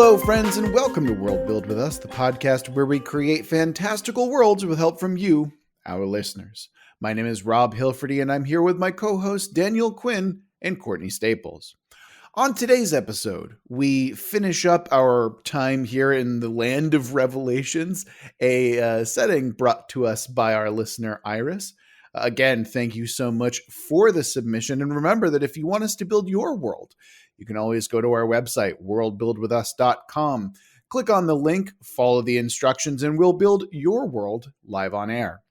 Hello, friends, and welcome to Worldbuild with Us, the podcast where we create fantastical worlds with help from you, our listeners. My name is Rob Hilferty, and I'm here with my co-hosts Daniel Quinn and Courtney Staples. On today's episode, we finish up our time here in the Land of Revelations, a setting brought to us by our listener, Iris. Again, thank you so much for the submission, and remember that if you want us to build your world, you can always go to our website, worldbuildwithus.com. Click on the link, follow the instructions, and we'll build your world live on air.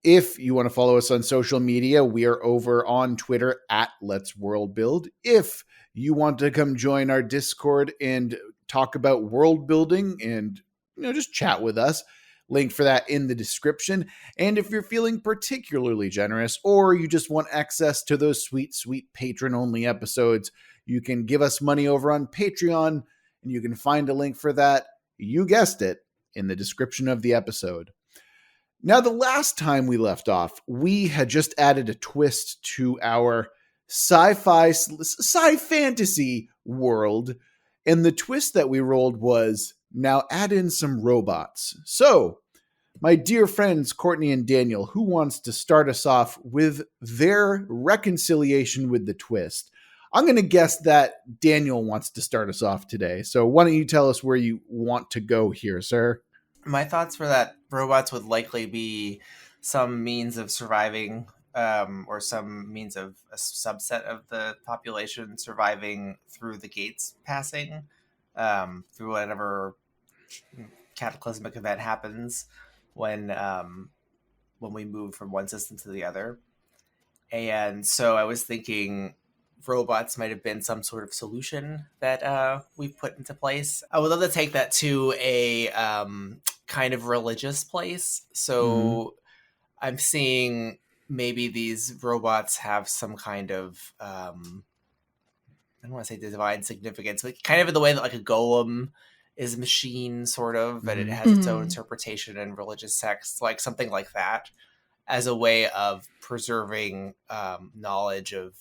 If you want to follow us on social media, we are over on Twitter at Let's World Build. If you want to come join our Discord and talk about world building and just chat with us, link for that in the description. And if you're feeling particularly generous or you just want access to those sweet, sweet patron-only episodes, you can give us money over on Patreon, and you can find a link for that, you guessed it, in the description of the episode. Now, the last time we left off, we had just added a twist to our sci-fantasy world, and the twist that we rolled was, now add in some robots. So, my dear friends, Courtney and Daniel, who wants to start us off with their reconciliation with the twist? I'm going to guess that Daniel wants to start us off today. So why don't you tell us where you want to go here, sir? My thoughts were that robots would likely be some means of surviving, or some means of a subset of the population surviving through the gates passing, through whatever cataclysmic event happens when we move from one system to the other. And so I was thinking robots might have been some sort of solution that we've put into place. I would love to take that to a kind of religious place. So I'm seeing maybe these robots have some kind of, I don't want to say divine significance, but kind of in the way that like a golem is a machine, sort of, and it has its own interpretation and religious sects, like something like that, as a way of preserving knowledge of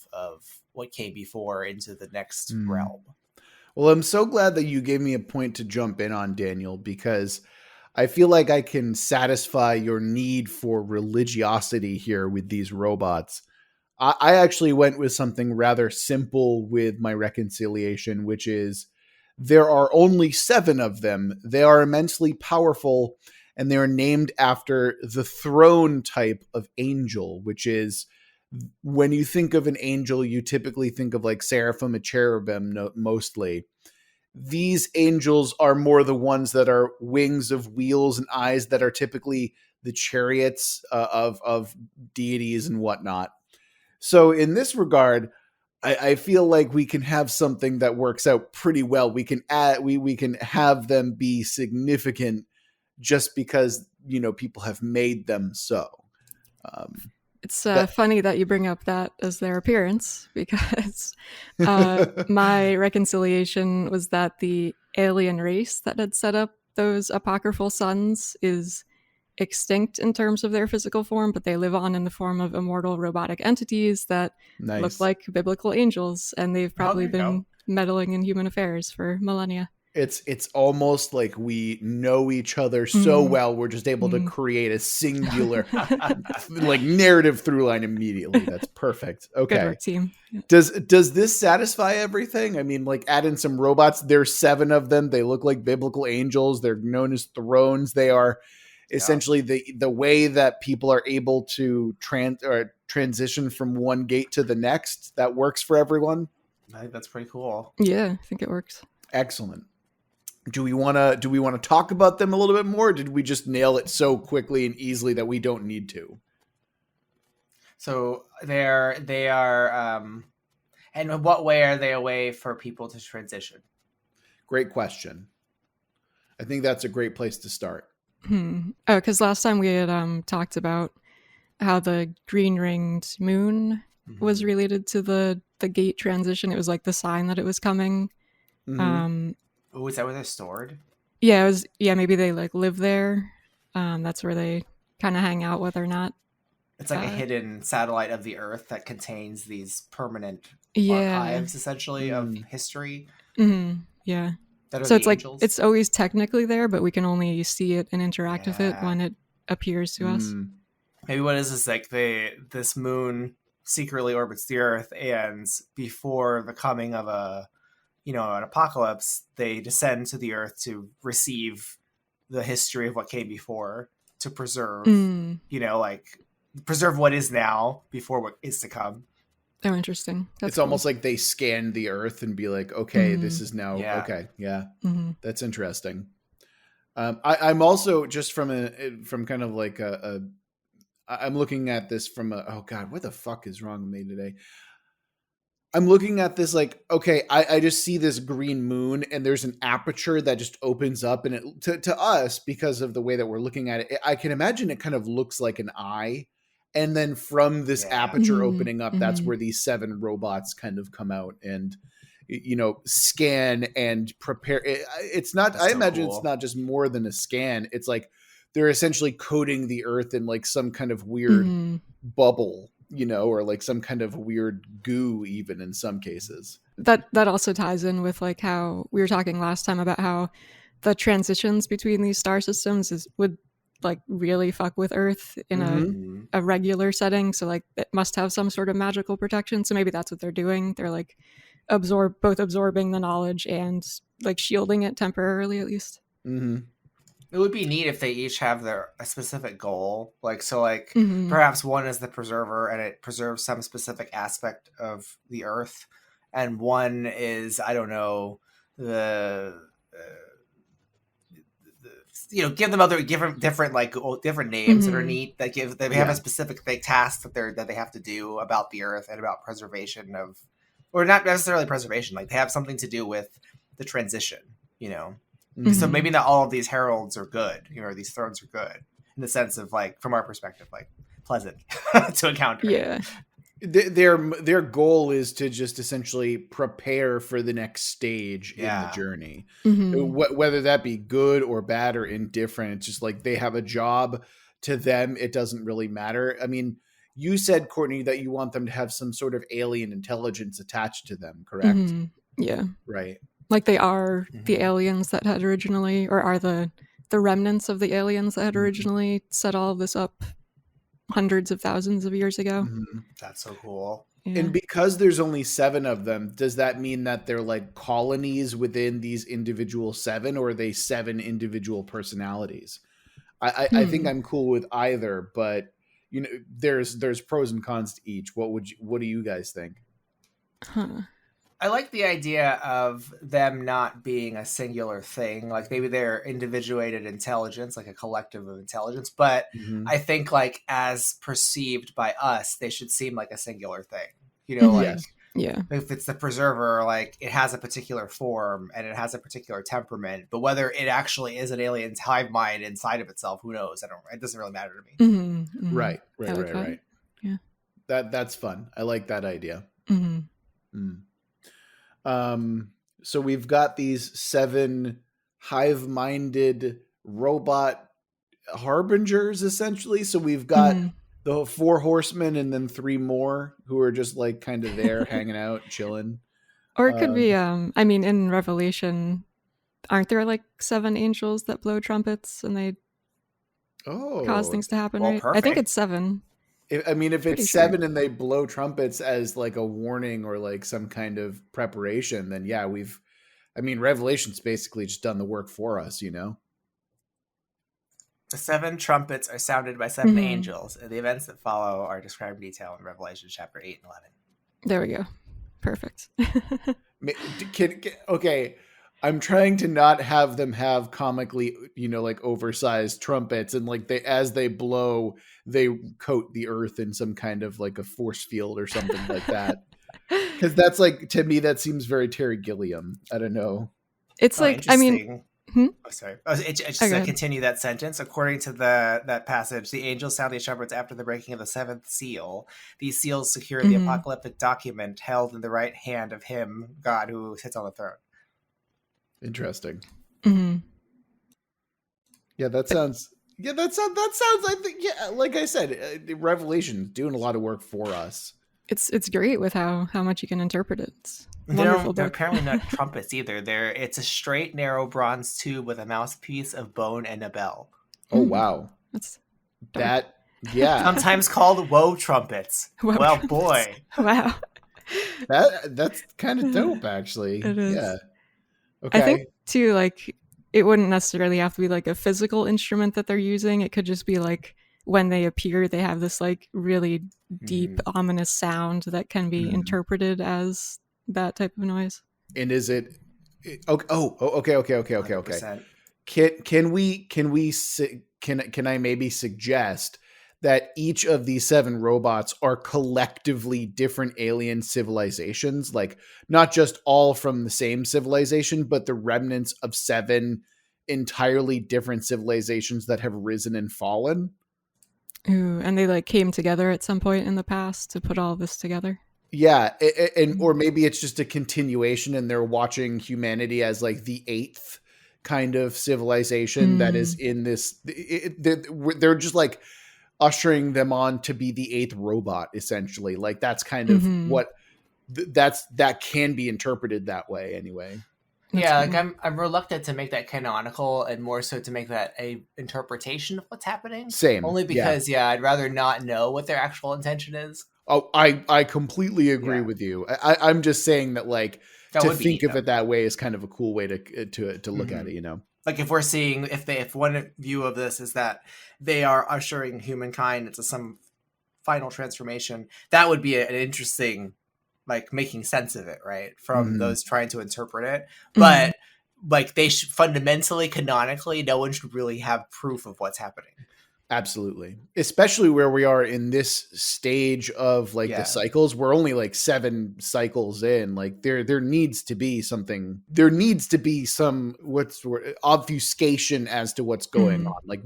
what came before into the next realm. Well, I'm so glad that you gave me a point to jump in on, Daniel, because I feel like I can satisfy your need for religiosity here with these robots. I actually went with something rather simple with my reconciliation, which is there are only 7 of them. They are immensely powerful, and they are named after the throne type of angel, which is, when you think of an angel, you typically think of like seraphim and cherubim mostly. These angels are more the ones that are wings of wheels and eyes that are typically the chariots of deities and whatnot. So in this regard, I feel like we can have something that works out pretty well. We can we can have them be significant just because, people have made them so. It's funny that you bring up that as their appearance, because my reconciliation was that the alien race that had set up those apocryphal suns is extinct in terms of their physical form, but they live on in the form of immortal robotic entities that look like biblical angels, and they've probably been meddling in human affairs for millennia. It's almost like we know each other so well, we're just able to create a singular like narrative through line immediately. That's perfect. Okay. Good work, team. Yeah. Does this satisfy everything? I mean, like, add in some robots. There's 7 of them. They look like biblical angels. They're known as thrones. They are essentially the way that people are able to transition from one gate to the next. That works for everyone. I think that's pretty cool. Yeah, I think it works. Excellent. Do we want to talk about them a little bit more? Or did we just nail it so quickly and easily that we don't need to? So they are, and in what way are they a way for people to transition? Great question. I think that's a great place to start. Oh, because last time we had talked about how the green ringed moon was related to the gate transition. It was like the sign that it was coming. Oh, is that where they're stored? Yeah, it was. Yeah, maybe they like live there. That's where they kind of hang out, whether or not. It's like a hidden satellite of the Earth that contains these permanent archives, essentially, of history. Yeah. That are So the it's like angels? it's always technically there, but we can only see it and interact with it Yeah. when it appears to us. Maybe what is this, like this moon secretly orbits the Earth, and before the coming of an apocalypse, they descend to the Earth to receive the history of what came before, to preserve, preserve what is now before what is to come. Oh, interesting. It's almost like they scan the Earth and be like, okay, this is now okay. Yeah, that's interesting. I'm also just from kind of like I'm looking at this from oh God, what the fuck is wrong with me today? I'm looking at this like, okay, I just see this green moon and there's an aperture that just opens up, and it to us, because of the way that we're looking at it, I can imagine it kind of looks like an eye. And then from this aperture opening up, that's where these 7 robots kind of come out and, scan and prepare. It's not, I imagine it's not just more than a scan. It's like they're essentially coating the Earth in like some kind of weird bubble, or like some kind of weird goo, even in some cases. That also ties in with like how we were talking last time about how the transitions between these star systems would like really fuck with Earth in a regular setting. So like it must have some sort of magical protection. So maybe that's what they're doing. They're like both absorbing the knowledge and like shielding it temporarily, at least. It would be neat if they each have a specific goal. Perhaps one is the preserver and it preserves some specific aspect of the Earth. And one is, I don't know, give them other different names that are neat, that have a specific task that they have to do about the Earth and about preservation of, or not necessarily preservation, like they have something to do with the transition, So maybe not all of these heralds are good, or these thrones are good in the sense of like, from our perspective, like pleasant to encounter. Yeah. Their goal is to just essentially prepare for the next stage in the journey, whether that be good or bad or indifferent. It's just like they have a job. To them, it doesn't really matter. I mean, you said, Courtney, that you want them to have some sort of alien intelligence attached to them, correct? Yeah. Right. Like they are the aliens that had originally, or are the remnants of the aliens that had originally set all of this up hundreds of thousands of years ago. That's so cool. Yeah. And because there's only 7 of them, does that mean that they're like colonies within these individual 7, or are they 7 individual personalities? I think I'm cool with either, but there's pros and cons to each. What do you guys think? I like the idea of them not being a singular thing. Like maybe they're individuated intelligence, like a collective of intelligence. But I think like as perceived by us, they should seem like a singular thing. If it's the preserver, like it has a particular form and it has a particular temperament. But whether it actually is an alien's hive mind inside of itself, who knows? It doesn't really matter to me. Right. Yeah. That's fun. I like that idea. So we've got these 7 hive-minded robot harbingers, essentially. So we've got the 4 horsemen and then 3 more who are just like kind of there hanging out, chilling. Or it could be, I mean, in Revelation, aren't there like 7 angels that blow trumpets and they cause things to happen, right? Perfect. I think it's 7. If it's 7 and they blow trumpets as like a warning or like some kind of preparation, then yeah, Revelation's basically just done the work for us, The 7 trumpets are sounded by 7 angels, and the events that follow are described in detail in Revelation chapter 8 and 11. There we go. Perfect. Okay. I'm trying to not have them have comically, like oversized trumpets, and like as they blow, they coat the Earth in some kind of like a force field or something like that. Because that's like, to me, that seems very Terry Gilliam. I don't know. It's like, I mean, sorry. Continue that sentence. According to that passage, the angels sound these trumpets after the breaking of the 7th seal. These seals secure the apocalyptic document held in the right hand of him, God, who sits on the throne. Interesting. Yeah, that sounds. I think, yeah, like I said, Revelation doing a lot of work for us. It's great with how much you can interpret it. It's a They're wonderful book. apparently not trumpets either. It's a straight, narrow bronze tube with a mouthpiece of bone and a bell. Oh, wow. That's dark. That, yeah. Sometimes called woe trumpets. Woe well, trumpets. boy. Wow. That's kind of dope, actually. It is. Yeah. Okay. I think too, like, it wouldn't necessarily have to be like a physical instrument that they're using. It could just be like when they appear, they have this like really deep, ominous sound that can be interpreted as that type of noise. And is it? Okay. Okay. 100%. Can I maybe suggest that each of these 7 robots are collectively different alien civilizations, like not just all from the same civilization, but the remnants of 7 entirely different civilizations that have risen and fallen? Ooh, and they like came together at some point in the past to put all this together. Yeah, and or maybe it's just a continuation, and they're watching humanity as like the 8th kind of civilization that is in this. They're just like ushering them on to be the 8th robot, essentially. Like that's kind of what that can be interpreted that way, anyway. Yeah, like I'm reluctant to make that canonical, and more so to make that a interpretation of what's happening. Same, only because I'd rather not know what their actual intention is. Oh, I completely agree with you. I'm just saying that, like, to think of it that way is kind of a cool way to look at it, you know. Like if we're seeing if one view of this is that they are ushering humankind into some final transformation, that would be an interesting, like, making sense of it, right? From those trying to interpret it. But like they should fundamentally, canonically, no one should really have proof of what's happening. Absolutely. Especially where we are in this stage of like the cycles. We're only like 7 cycles in. Like there needs to be something. There needs to be some obfuscation as to what's going on. Like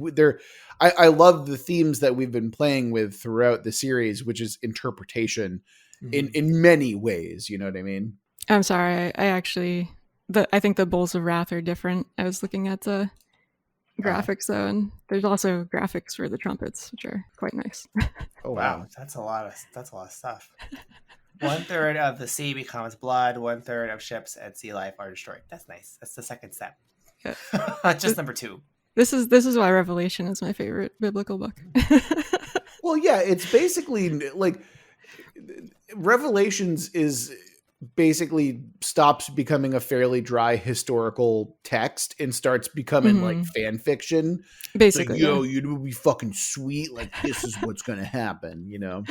I love the themes that we've been playing with throughout the series, which is interpretation in many ways. You know what I mean? I'm sorry. I think the Bowls of Wrath are different. I was looking at the graphics though, and there's also graphics for the trumpets, which are quite nice. Oh wow, that's a lot of stuff. 1/3 of the sea becomes blood. 1/3 of ships and sea life are destroyed. That's nice. That's the second step. Yeah. Just number 2. This is why Revelation is my favorite biblical book. Well, yeah, it's basically like Revelations is basically stops becoming a fairly dry historical text and starts becoming like fan fiction. Basically, like, it would be fucking sweet. Like this is what's going to happen, you know?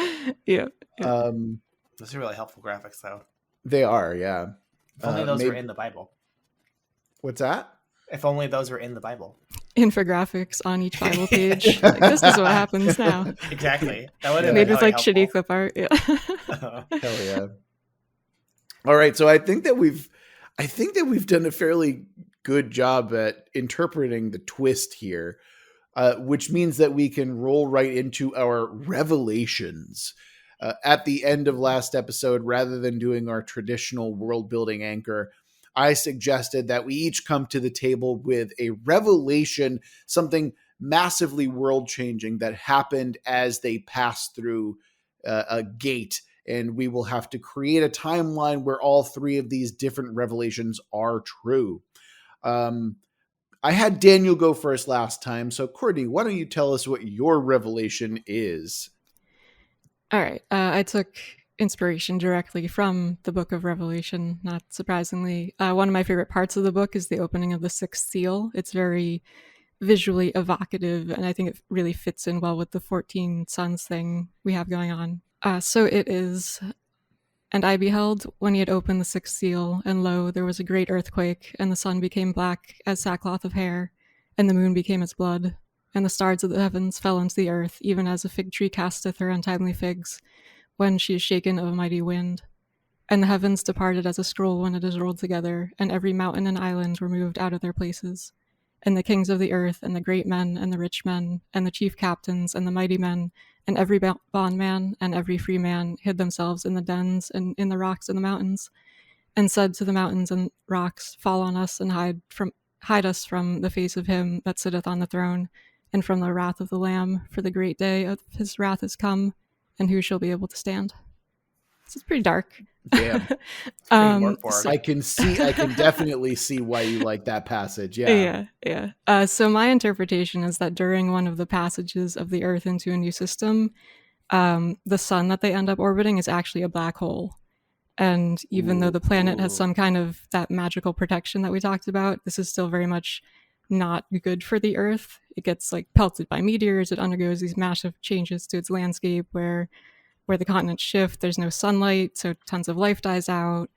Yeah. Those are really helpful graphics, though. They are, yeah. If only those were in the Bible. What's that? If only those were in the Bible. Infographics on each Bible page. Like, this is what happens now. Exactly. That would have made with like shitty clip art. Yeah. Hell yeah. All right, so I think that we've done a fairly good job at interpreting the twist here, which means that we can roll right into our revelations. At the end of last episode, rather than doing our traditional world building anchor, I suggested that we each come to the table with a revelation, something massively world changing that happened as they passed through a gate. And we will have to create a timeline where all 3 of these different revelations are true. I had Daniel go first last time. So, Courtney, why don't you tell us what your revelation is? All right. I took inspiration directly from the book of Revelation, not surprisingly. One of my favorite parts of the book is the opening of the 6th seal. It's very visually evocative, and I think it really fits in well with the 14 sons thing we have going on. So it is, and I beheld when he had opened the 6th seal, and lo, there was a great earthquake, and the sun became black as sackcloth of hair, and the moon became as blood, and the stars of the heavens fell into the earth, even as a fig tree casteth her untimely figs, when she is shaken of a mighty wind. And the heavens departed as a scroll when it is rolled together, and every mountain and island were moved out of their places. And the kings of the earth, and the great men, and the rich men, and the chief captains, and the mighty men, and every bondman, and every free man, hid themselves in the dens, and in the rocks and the mountains, and said to the mountains and rocks, fall on us, and hide us from the face of him that sitteth on the throne, and from the wrath of the Lamb, for the great day of his wrath is come, and who shall be able to stand? it's pretty dark. Damn. I can definitely see why you like that passage. Yeah. So my interpretation is that during one of the passages of the Earth into a new system, the sun that they end up orbiting is actually a black hole. And even though the planet has some kind of that magical protection that we talked about, this is still very much not good for the Earth. It gets like pelted by meteors. It undergoes these massive changes to its landscape where the continents shift. There's no sunlight, so tons of life dies out.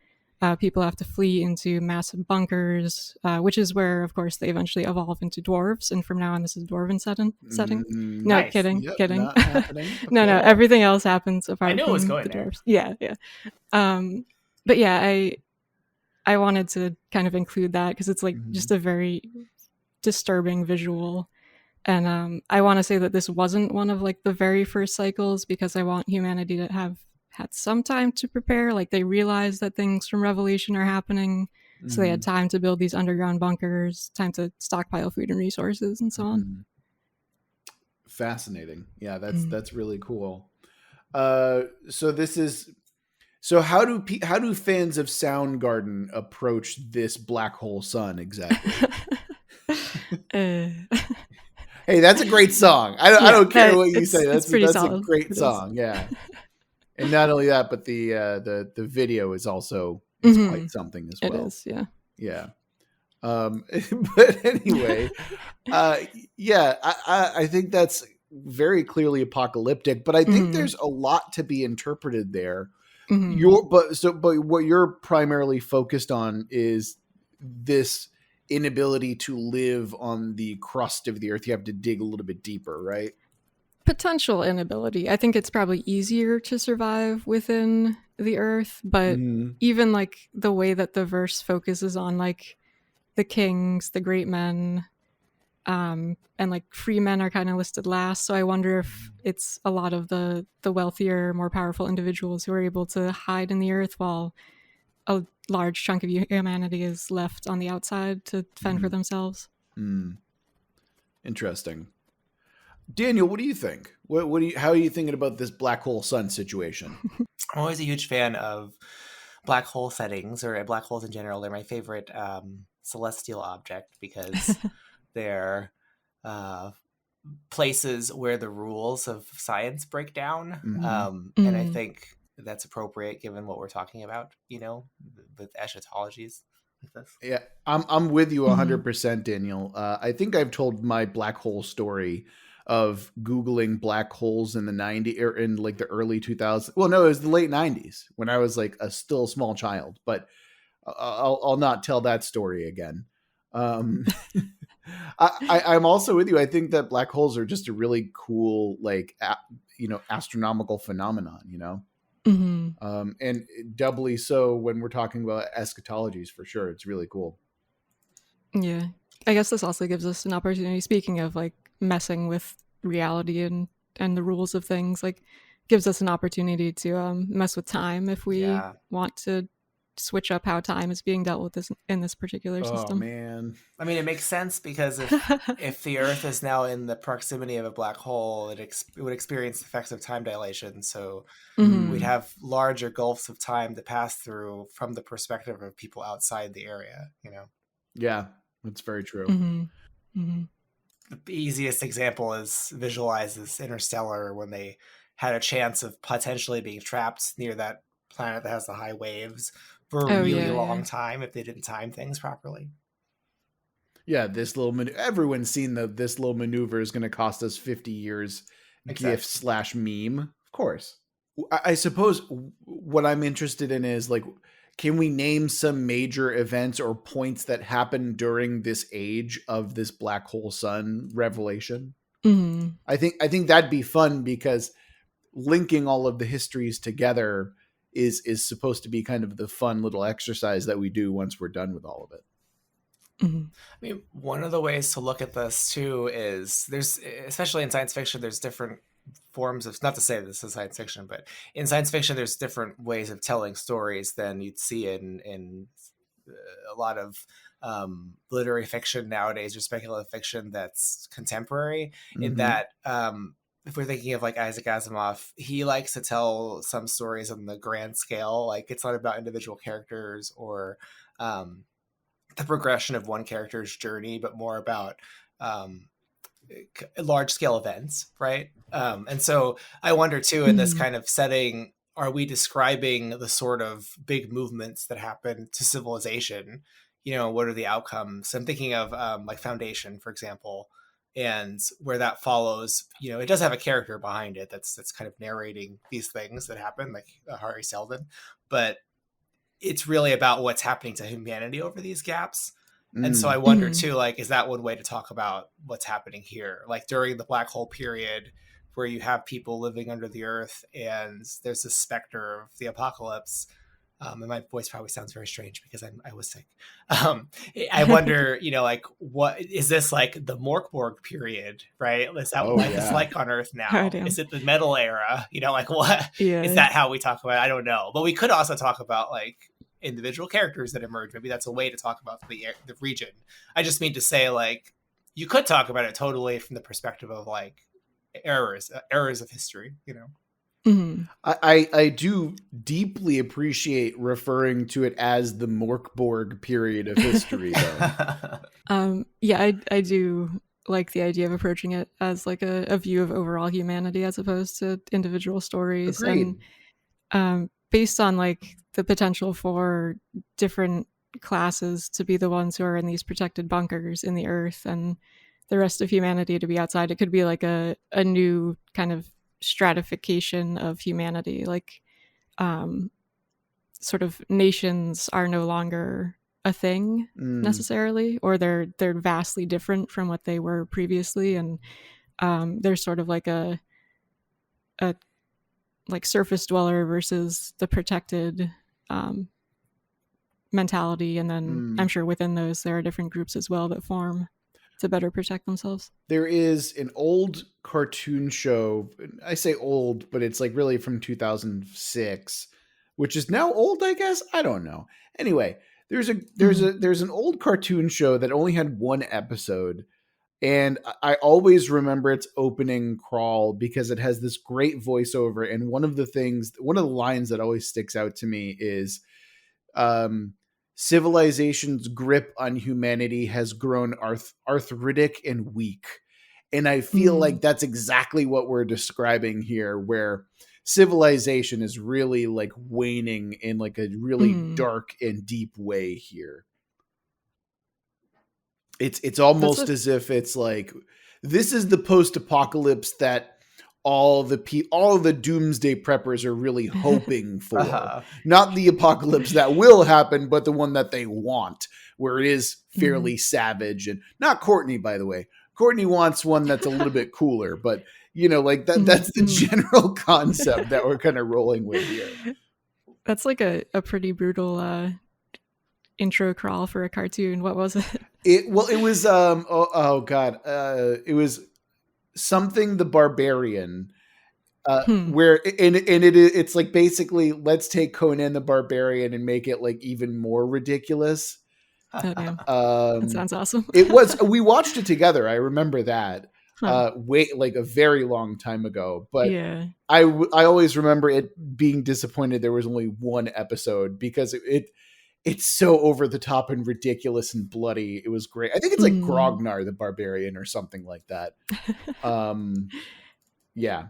People have to flee into massive bunkers, which is where, of course, they eventually evolve into dwarves. And from now on, this is a dwarven setting. No, Nice. kidding. Not happening. Okay. No, everything else happens apart I knew from it was going the there. dwarves. Yeah. But yeah, I wanted to kind of include that because it's like just a very disturbing visual. And I want to say that this wasn't one of like the very first cycles because I want humanity to have had some time to prepare. Like they realized that things from Revelation are happening. So they had time to build these underground bunkers, time to stockpile food and resources and so on. Fascinating. Yeah, that's really cool. So how do fans of Soundgarden approach this black hole sun exactly? Hey, that's a great song. I don't care what you say. That's a great song. Yeah. And not only that, but the video is also quite something as well. It is, yeah. Yeah. But anyway, I think that's very clearly apocalyptic, but I think there's a lot to be interpreted there. But what you're primarily focused on is this inability to live on the crust of the earth. You have to dig a little bit deeper, right? Potential inability. I think it's probably easier to survive within the earth, but even like the way that the verse focuses on like the kings, the great men, and like free men are kind of listed last. So I wonder if it's a lot of the wealthier, more powerful individuals who are able to hide in the earth while a large chunk of humanity is left on the outside to fend for themselves. Interesting. Daniel, what do you think? How are you thinking about this black hole sun situation? I'm always a huge fan of black hole settings or black holes in general. They're my favorite celestial object because they're places where the rules of science break down. And I think that's appropriate given what we're talking about, with eschatologies like this. Yeah, I'm with you 100%, Daniel. I think I've told my black hole story of Googling black holes in the 90s or in like the early 2000s. Well, no, it was the late 90s when I was like a still small child, but I'll not tell that story again. I'm also with you. I think that black holes are just a really cool, like, astronomical phenomenon, and doubly so when we're talking about eschatologies, for sure. It's really cool. Yeah. I guess this also gives us an opportunity, speaking of like messing with reality and the rules of things, like gives us an opportunity to mess with time if we want to switch up how time is being dealt with in this particular system. Oh man. I mean, it makes sense because if the Earth is now in the proximity of a black hole, it would experience the effects of time dilation. So we'd have larger gulfs of time to pass through from the perspective of people outside the area, Yeah, that's very true. The easiest example is visualizes Interstellar when they had a chance of potentially being trapped near that planet that has the high waves for a really long time if they didn't time things properly. Yeah, this little everyone's seen this little maneuver is going to cost us 50 years. Gift / meme, of course. I suppose what I'm interested in is like, can we name some major events or points that happened during this age of this black hole sun revelation? I think that'd be fun because linking all of the histories together is supposed to be kind of the fun little exercise that we do once we're done with all of it. I mean, one of the ways to look at this too is especially in science fiction, there's different forms of, not to say this is science fiction, but in science fiction, there's different ways of telling stories than you'd see in a lot of literary fiction nowadays or speculative fiction that's contemporary, in that if we're thinking of like Isaac Asimov, he likes to tell some stories on the grand scale. Like it's not about individual characters or the progression of one character's journey, but more about um, large scale events, right? And so I wonder too, in this Mm. kind of setting, are we describing the sort of big movements that happen to civilization? You know, what are the outcomes? I'm thinking of like Foundation, for example, and where that follows. You know, it does have a character behind it that's kind of narrating these things that happen, like Hari Seldon, but it's really about what's happening to humanity over these gaps. And so I wonder Mm. too, like, is that one way to talk about what's happening here? Like during the black hole period, where you have people living under the earth and there's this specter of the apocalypse. And my voice probably sounds very strange because I was sick. Um, I wonder, you know, like, what is this like the Morkborg period, right? Is that what Oh life is yeah. like on Earth Oh, now? damn. Is it the metal era? You know, like what is Yeah. that how we talk about it? I don't know. But we could also talk about like individual characters that emerge. Maybe that's a way to talk about the region. I just mean to say, like, you could talk about it totally from the perspective of like errors of history, you know. Mm. I do deeply appreciate referring to it as the Morkborg period of history, though. Yeah, I do like the idea of approaching it as like a view of overall humanity as opposed to individual stories. Agreed. And based on like the potential for different classes to be the ones who are in these protected bunkers in the earth and the rest of humanity to be outside, it could be like a new kind of stratification of humanity. Like sort of nations are no longer a thing necessarily, or they're vastly different from what they were previously, and there's sort of like a like surface dweller versus the protected mentality, and then I'm sure within those there are different groups as well that form to better protect themselves. There is an old cartoon show. I say old, but it's like really from 2006, which is now old, I guess. I don't know. Anyway, there's an old cartoon show that only had one episode, and I always remember its opening crawl because it has this great voiceover. And one of the lines that always sticks out to me is, civilization's grip on humanity has grown arthritic and weak. And I feel like that's exactly what we're describing here, where civilization is really like waning in like a really dark and deep way here. It's almost as if it's like, this is the post-apocalypse that all the doomsday preppers are really hoping for. Not the apocalypse that will happen, but the one that they want, where it is fairly savage. And not Courtney, by the way. Courtney wants one that's a little bit cooler, but you know, like that's the general concept that we're kind of rolling with here. That's like a pretty brutal intro crawl for a cartoon. What was it? It was it was something the Barbarian, where it's like basically, let's take Conan the Barbarian and make it like even more ridiculous. Oh, damn. That sounds awesome. We watched it together. I remember that like a very long time ago, but yeah. I always remember it being disappointed there was only one episode because it's so over the top and ridiculous and bloody. It was great. I think it's like Grognar the Barbarian or something like that. Yeah.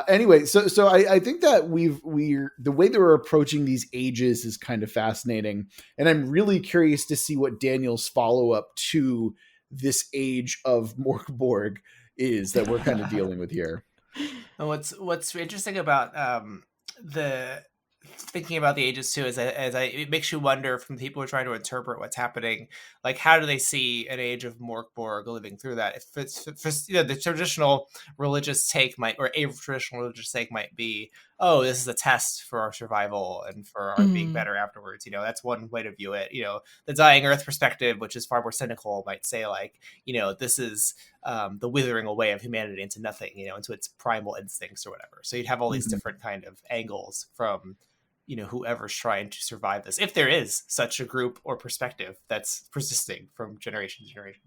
Anyway, so I think that we're the way that we're approaching these ages is kind of fascinating, and I'm really curious to see what Daniel's follow up to this age of Morkborg is that we're kind of dealing with here. And what's interesting about the thinking about the ages too is it makes you wonder, from people who are trying to interpret what's happening, like how do they see an age of Morkborg living through that? If it's you know, the traditional religious take might, or a traditional religious take might be, oh, this is a test for our survival and for our being better afterwards. You know, that's one way to view it. You know, the dying Earth perspective, which is far more cynical, might say like, you know, this is the withering away of humanity into nothing, you know, into its primal instincts or whatever. So you'd have all these different kind of angles from, you know, whoever's trying to survive this, if there is such a group or perspective that's persisting from generation to generation.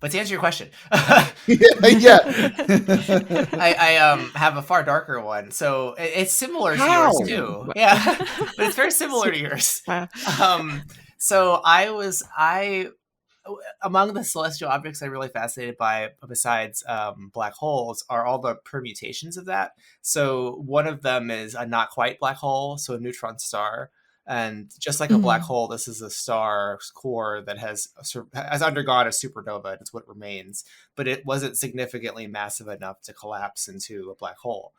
But to answer your question, yeah. I have a far darker one. So it's similar to How? yours too. Yeah, but it's very similar to yours. Wow. So among the celestial objects I'm really fascinated by, besides black holes, are all the permutations of that. So one of them is a not quite black hole, so a neutron star. And just like a black hole, this is a star's core that has undergone a supernova. It's what remains, but it wasn't significantly massive enough to collapse into a black hole.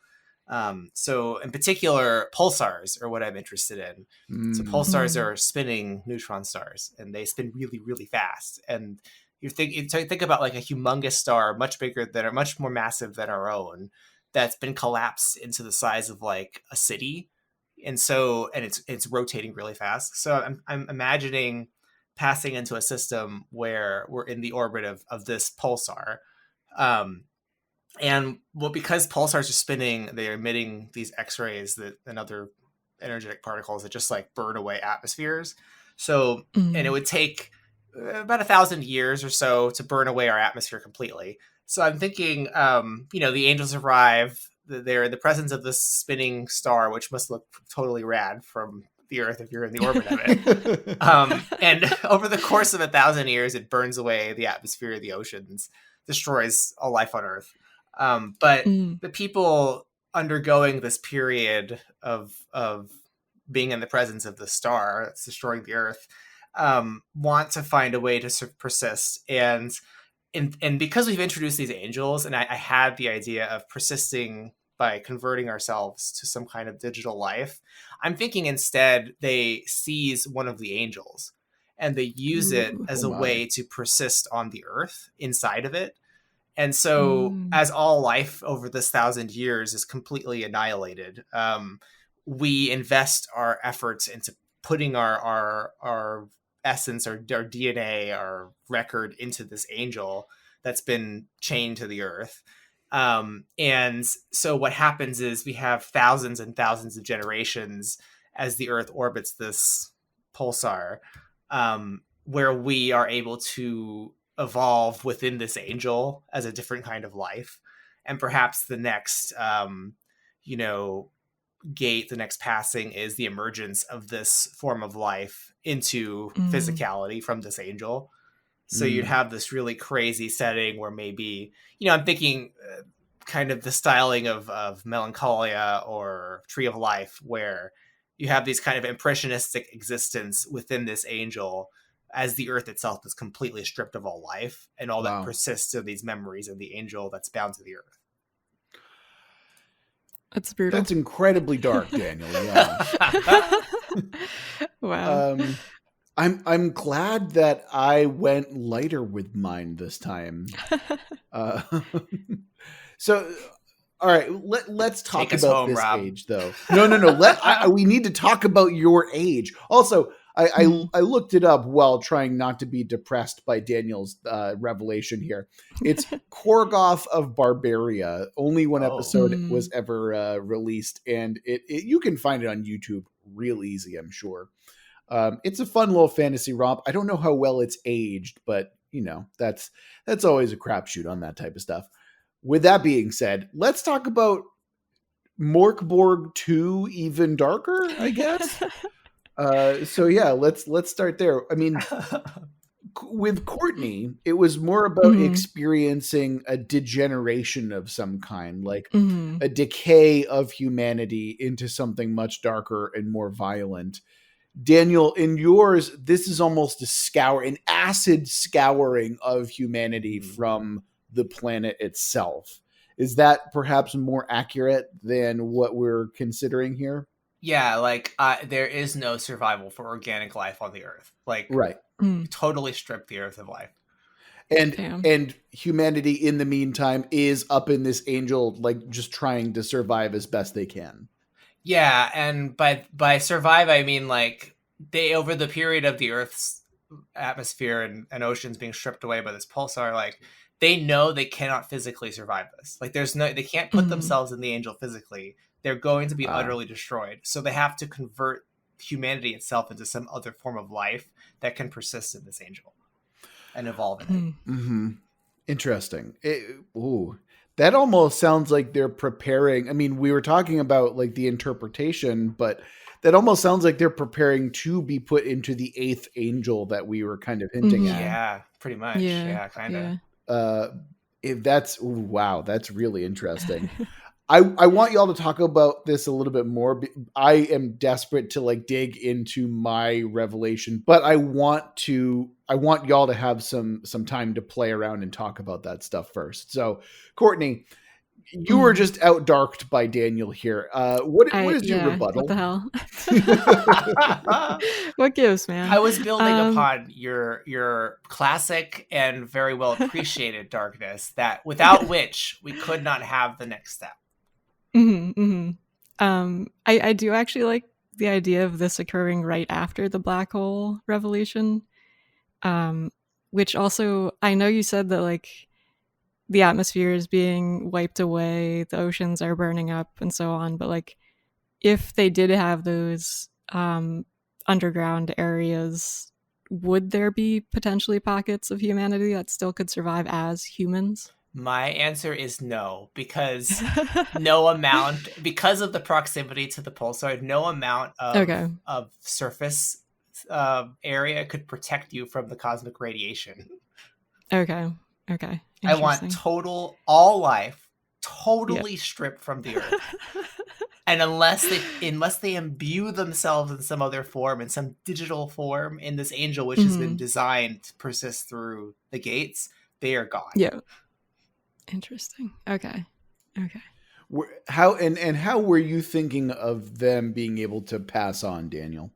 So in particular, pulsars are what I'm interested in. So pulsars are spinning neutron stars, and they spin really, really fast. And you think about like a humongous star, much more massive than our own, that's been collapsed into the size of like a city. And it's rotating really fast. So I'm imagining passing into a system where we're in the orbit of this pulsar. And because pulsars are spinning, they're emitting these X-rays and other energetic particles that just like burn away atmospheres. So, and it would take about 1,000 years or so to burn away our atmosphere completely. So I'm thinking, the angels arrive. They're in the presence of this spinning star, which must look totally rad from the Earth if you're in the orbit of it. And over the course of 1,000 years, it burns away the atmosphere, the oceans, destroys all life on Earth. But the people undergoing this period of being in the presence of the star that's destroying the Earth want to find a way to persist. And because we've introduced these angels, and I had the idea of persisting by converting ourselves to some kind of digital life, I'm thinking instead they seize one of the angels and they use it as a way to persist on the Earth inside of it. And so as all life over this 1,000 years is completely annihilated, we invest our efforts into putting our essence, our DNA, our record into this angel that's been chained to the Earth. And so what happens is we have thousands and thousands of generations as the Earth orbits this pulsar, where we are able to evolve within this angel as a different kind of life. And perhaps the next, gate, the next passing is the emergence of this form of life into physicality from this angel. So you'd have this really crazy setting where maybe, I'm thinking kind of the styling of Melancholia or Tree of Life, where you have these kind of impressionistic existence within this angel as the Earth itself is completely stripped of all life, and all that persists are these memories of the angel that's bound to the Earth. That's brutal. That's incredibly dark, Daniel. Yeah. Wow. I'm glad that I went lighter with mine this time. So, all right, let's talk about this Rob. age, though. No. We need to talk about your age. Also, I looked it up while trying not to be depressed by Daniel's revelation here. It's Korgoth of Barbaria. Only one episode was ever released, and you can find it on YouTube real easy, I'm sure. It's a fun little fantasy romp. I don't know how well it's aged, but that's always a crapshoot on that type of stuff. With that being said, let's talk about Morkborg 2 Even Darker, I guess. So yeah, let's start there. I mean, with Courtney, it was more about experiencing a degeneration of some kind, like a decay of humanity into something much darker and more violent. Daniel, in yours, this is almost an acid scouring of humanity from the planet itself. Is that perhaps more accurate than what we're considering here? Yeah, there is no survival for organic life on the Earth. Right. Totally strip the Earth of life. And humanity, in the meantime, is up in this angel, just trying to survive as best they can. Yeah, and by survive, I mean they, over the period of the Earth's atmosphere and oceans being stripped away by this pulsar, they know they cannot physically survive this. They can't put themselves in the angel physically. They're going to be utterly destroyed. So they have to convert humanity itself into some other form of life that can persist in this angel and evolve in it. Mm-hmm. Interesting. That almost sounds like they're preparing. I mean, we were talking about like the interpretation, but that almost sounds like they're preparing to be put into the eighth angel that we were kind of hinting at. Yeah, pretty much. Yeah, kind of. If that's wow, that's really interesting. I want y'all to talk about this a little bit more. I am desperate to like dig into my revelation, but I want y'all to have some time to play around and talk about that stuff first. So, Courtney, you were just outdarked by Daniel here. What is your rebuttal? What the hell? What gives, man? I was building upon your classic and very well appreciated darkness, that without which we could not have the next step. I do actually like the idea of this occurring right after the black hole revelation, which also, I know you said that like the atmosphere is being wiped away, the oceans are burning up and so on, but like if they did have those underground areas, would there be potentially pockets of humanity that still could survive as humans? My answer is no, because because of the proximity to the pulsar, no amount of surface area could protect you from the cosmic radiation. Okay. I want all life totally stripped from the Earth. And unless they imbue themselves in some other form, in some digital form, in this angel which has been designed to persist through the gates, they are gone. Yeah. Interesting. Okay. How were you thinking of them being able to pass on, Daniel?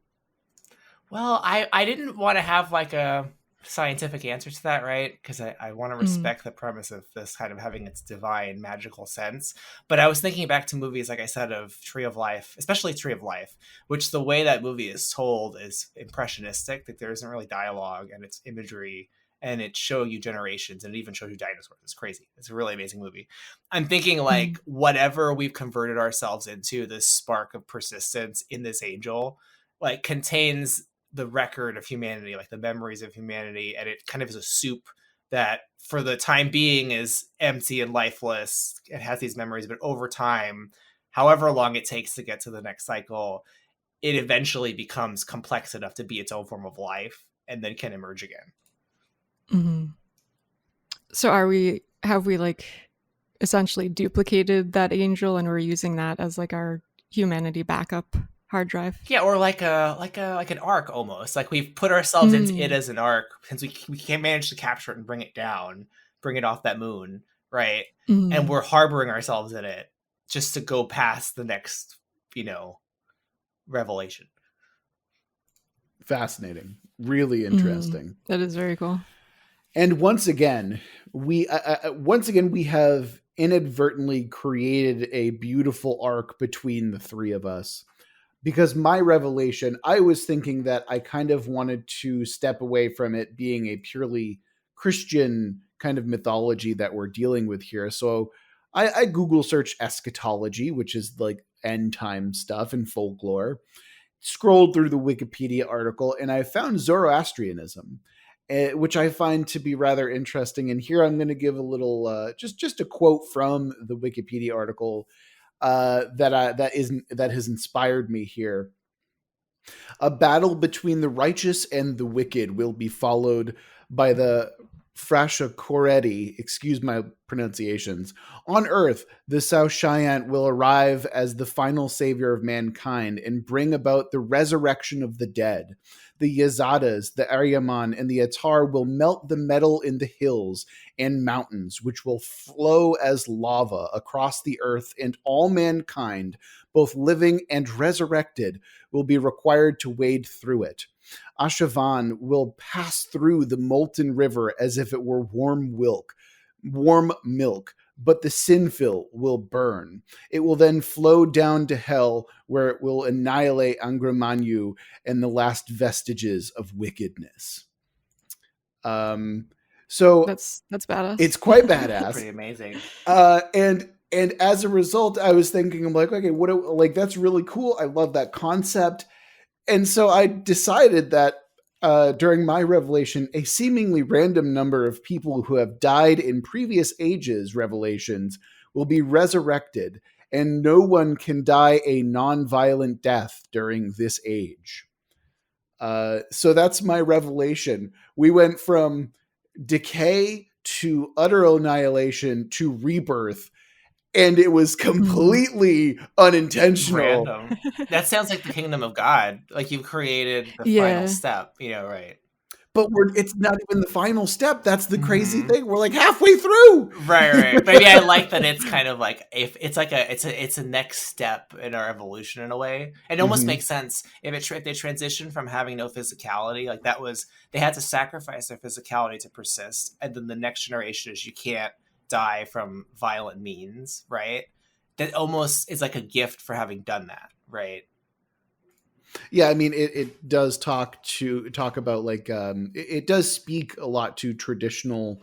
Well, I didn't want to have like a scientific answer to that, right? Because I want to respect the premise of this kind of having its divine magical sense. But I was thinking back to movies, like I said, of Tree of Life, especially Tree of Life, which the way that movie is told is impressionistic. Like there isn't really dialogue, and it's imagery, and it shows you generations, and it even shows you dinosaurs. It's crazy. It's a really amazing movie. I'm thinking like whatever we've converted ourselves into, this spark of persistence in this angel, like contains the record of humanity, like the memories of humanity. And it kind of is a soup that for the time being is empty and lifeless. It has these memories, but over time, however long it takes to get to the next cycle, it eventually becomes complex enough to be its own form of life and then can emerge again. So have we like essentially duplicated that angel and we're using that as like our humanity backup hard drive? Yeah, or like an arc almost. Like we've put ourselves into it as an arc, since we can't manage to capture it and bring it down, bring it off that moon, right? And we're harboring ourselves in it just to go past the next, revelation. Fascinating. Really interesting. That is very cool. And once again, we have inadvertently created a beautiful arc between the three of us. Because my revelation, I was thinking that I kind of wanted to step away from it being a purely Christian kind of mythology that we're dealing with here. So I Google searched eschatology, which is like end time stuff and folklore, scrolled through the Wikipedia article, and I found Zoroastrianism, which I find to be rather interesting. And here I'm going to give a little, just a quote from the Wikipedia article that has inspired me here. A battle between the righteous and the wicked will be followed by the Frashakoredi, excuse my pronunciations. On Earth, the Saoshyant will arrive as the final savior of mankind and bring about the resurrection of the dead. The Yazadas, the Aryaman, and the Atar will melt the metal in the hills and mountains, which will flow as lava across the earth, and all mankind, both living and resurrected, will be required to wade through it. Ashavan will pass through the molten river as if it were warm milk, but the sinful will burn. It will then flow down to hell, where it will annihilate Angramanyu and the last vestiges of wickedness. So that's badass. It's quite badass. Pretty amazing. And as a result, I was thinking, I'm like, okay, that's really cool. I love that concept. And so I decided that during my revelation, a seemingly random number of people who have died in previous ages' revelations will be resurrected, and no one can die a non-violent death during this age. So that's my revelation. We went from decay to utter annihilation to rebirth, and it was completely unintentional. Random. That sounds like the kingdom of God. Like you've created the Yeah. final step, right? But it's not even the final step. That's the crazy Mhm. thing. We're like halfway through. Right. But yeah, I like that it's kind of like if it's like it's a next step in our evolution in a way. It almost Mhm. makes sense if they transition from having no physicality, like that was they had to sacrifice their physicality to persist, and then the next generation is you can't die from violent means, right? That almost is like a gift for having done that, right? Yeah, I mean, it does talk about like it does speak a lot to traditional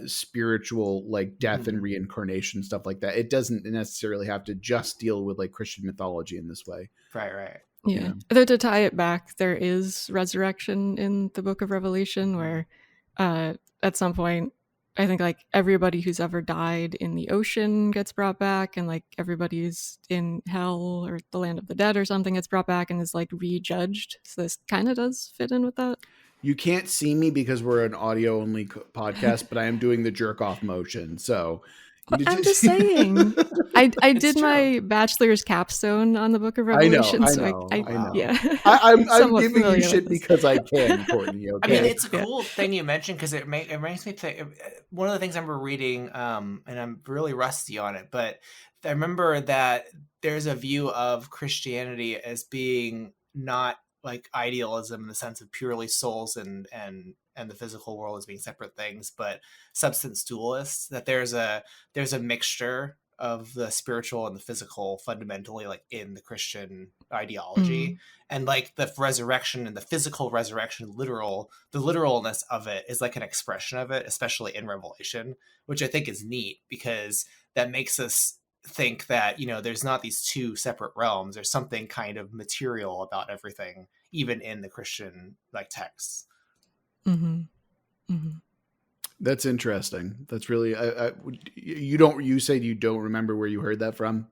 spiritual like death and reincarnation, stuff like that. It doesn't necessarily have to just deal with like Christian mythology in this way. Right. Yeah. Though to tie it back, there is resurrection in the Book of Revelation where at some point I think like everybody who's ever died in the ocean gets brought back, and like everybody who's in hell or the land of the dead or something gets brought back and is like rejudged. So this kind of does fit in with that. You can't see me because we're an audio only podcast, but I am doing the jerk off motion. So I'm just saying. I did true. my bachelor's capstone on the Book of Revelation. I know. Yeah. I'm Somewhat giving you familiar shit with this. because I can, Courtney. Okay. I mean, it's a cool thing you mentioned because it makes me think. One of the things I remember reading, and I'm really rusty on it, but I remember that there's a view of Christianity as being not like idealism in the sense of purely souls and the physical world as being separate things, but substance dualists. That there's a mixture of the spiritual and the physical fundamentally like in the Christian ideology. And like the resurrection and the physical resurrection, the literalness of it is like an expression of it, especially in Revelation, which I think is neat because that makes us think that, there's not these two separate realms. There's something kind of material about everything, even in the Christian like texts. That's interesting. That's really, you said you don't remember where you heard that from?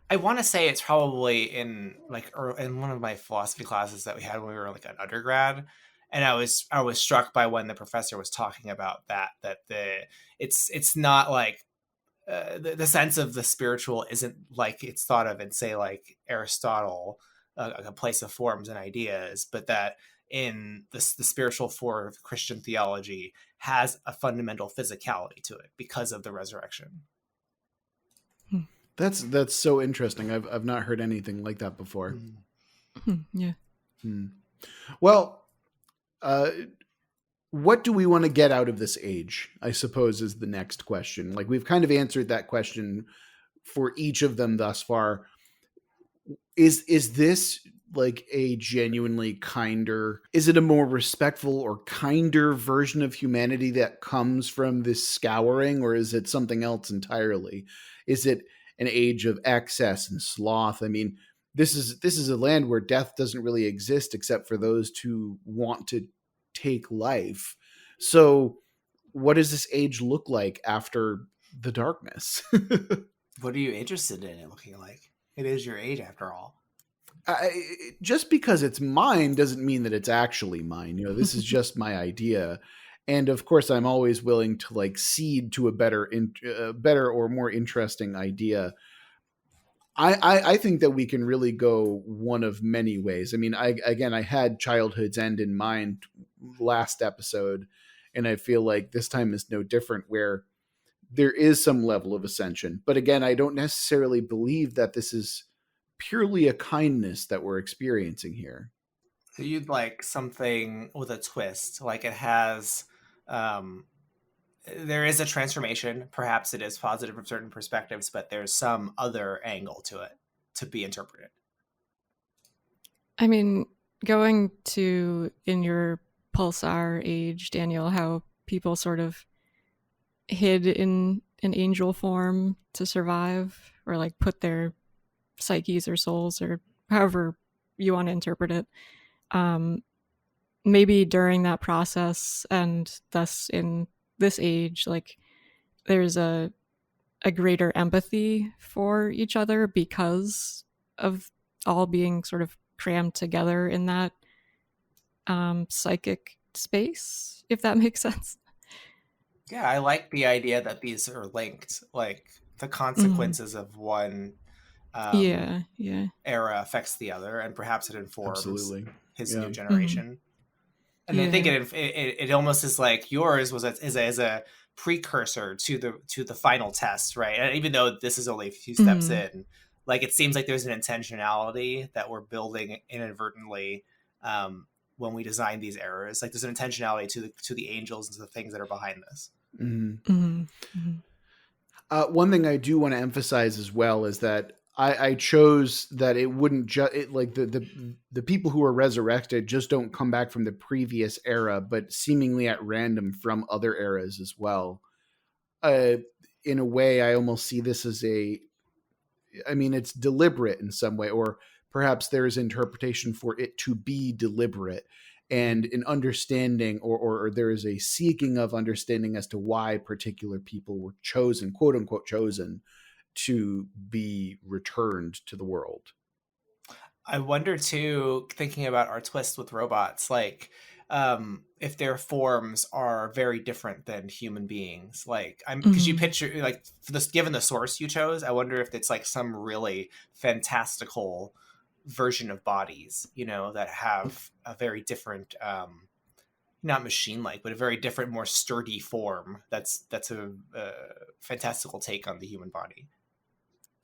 I want to say it's probably in one of my philosophy classes that we had when we were like an undergrad, and I was struck by when the professor was talking about that it's not like the sense of the spiritual isn't like it's thought of in say like Aristotle, a place of forms and ideas, but that in the spiritual form of Christian theology has a fundamental physicality to it because of the resurrection. That's so interesting. I've not heard anything like that before. Yeah. Well, what do we want to get out of this age, I suppose, is the next question. Like we've kind of answered that question for each of them thus far. Is this like a genuinely kinder, is it a more respectful or kinder version of humanity that comes from this scouring, or is it something else entirely? Is it an age of excess and sloth? I mean, this is a land where death doesn't really exist except for those who want to take life. So what does this age look like after the darkness? What are you interested in it looking like? It is your age after all. Just because it's mine doesn't mean that it's actually mine. This is just my idea. And of course, I'm always willing to like cede to a better or more interesting idea. I think that we can really go one of many ways. I mean, I had childhood's end in mind last episode, and I feel like this time is no different, where there is some level of ascension. But again, I don't necessarily believe that this is purely a kindness that we're experiencing here. So you'd like something with a twist, like it has, there is a transformation. Perhaps it is positive from certain perspectives, but there's some other angle to it to be interpreted. I mean, going to in your pulsar age, Daniel, how people sort of hid in an angel form to survive, or like put their psyches or souls or however you want to interpret it maybe during that process, and thus in this age, like there's a greater empathy for each other because of all being sort of crammed together in that psychic space, if that makes sense. Yeah, I like the idea that these are linked. Like the consequences of one Yeah, yeah. era affects the other, and perhaps it informs Absolutely. his Yeah. new generation. And I think Yeah. it almost is like yours was as a precursor to the final test, right? And even though this is only a few steps in, like it seems like there's an intentionality that we're building inadvertently when we design these errors. Like there's an intentionality to the angels and to the things that are behind this. One thing I do want to emphasize as well is that I chose that it wouldn't just like the people who are resurrected just don't come back from the previous era, but seemingly at random from other eras as well. In a way, I almost see this as it's deliberate in some way, or perhaps there is interpretation for it to be deliberate and an understanding or there is a seeking of understanding as to why particular people were chosen, quote unquote, chosen to be returned to the world. I wonder too, thinking about our twist with robots, like if their forms are very different than human beings. Like because you picture like for this, given the source you chose, I wonder if it's like some really fantastical version of bodies, that have a very different not machine-like, but a very different, more sturdy form. That's a fantastical take on the human body.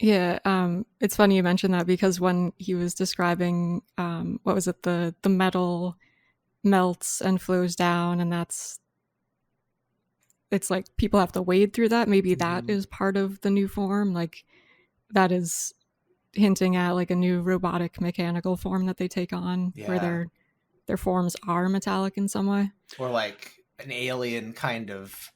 Yeah, it's funny you mentioned that because when he was describing, what was it, the metal melts and flows down, and it's like people have to wade through that. Maybe that is part of the new form. Like that is hinting at like a new robotic mechanical form that they take on, where their forms are metallic in some way, or like an alien kind of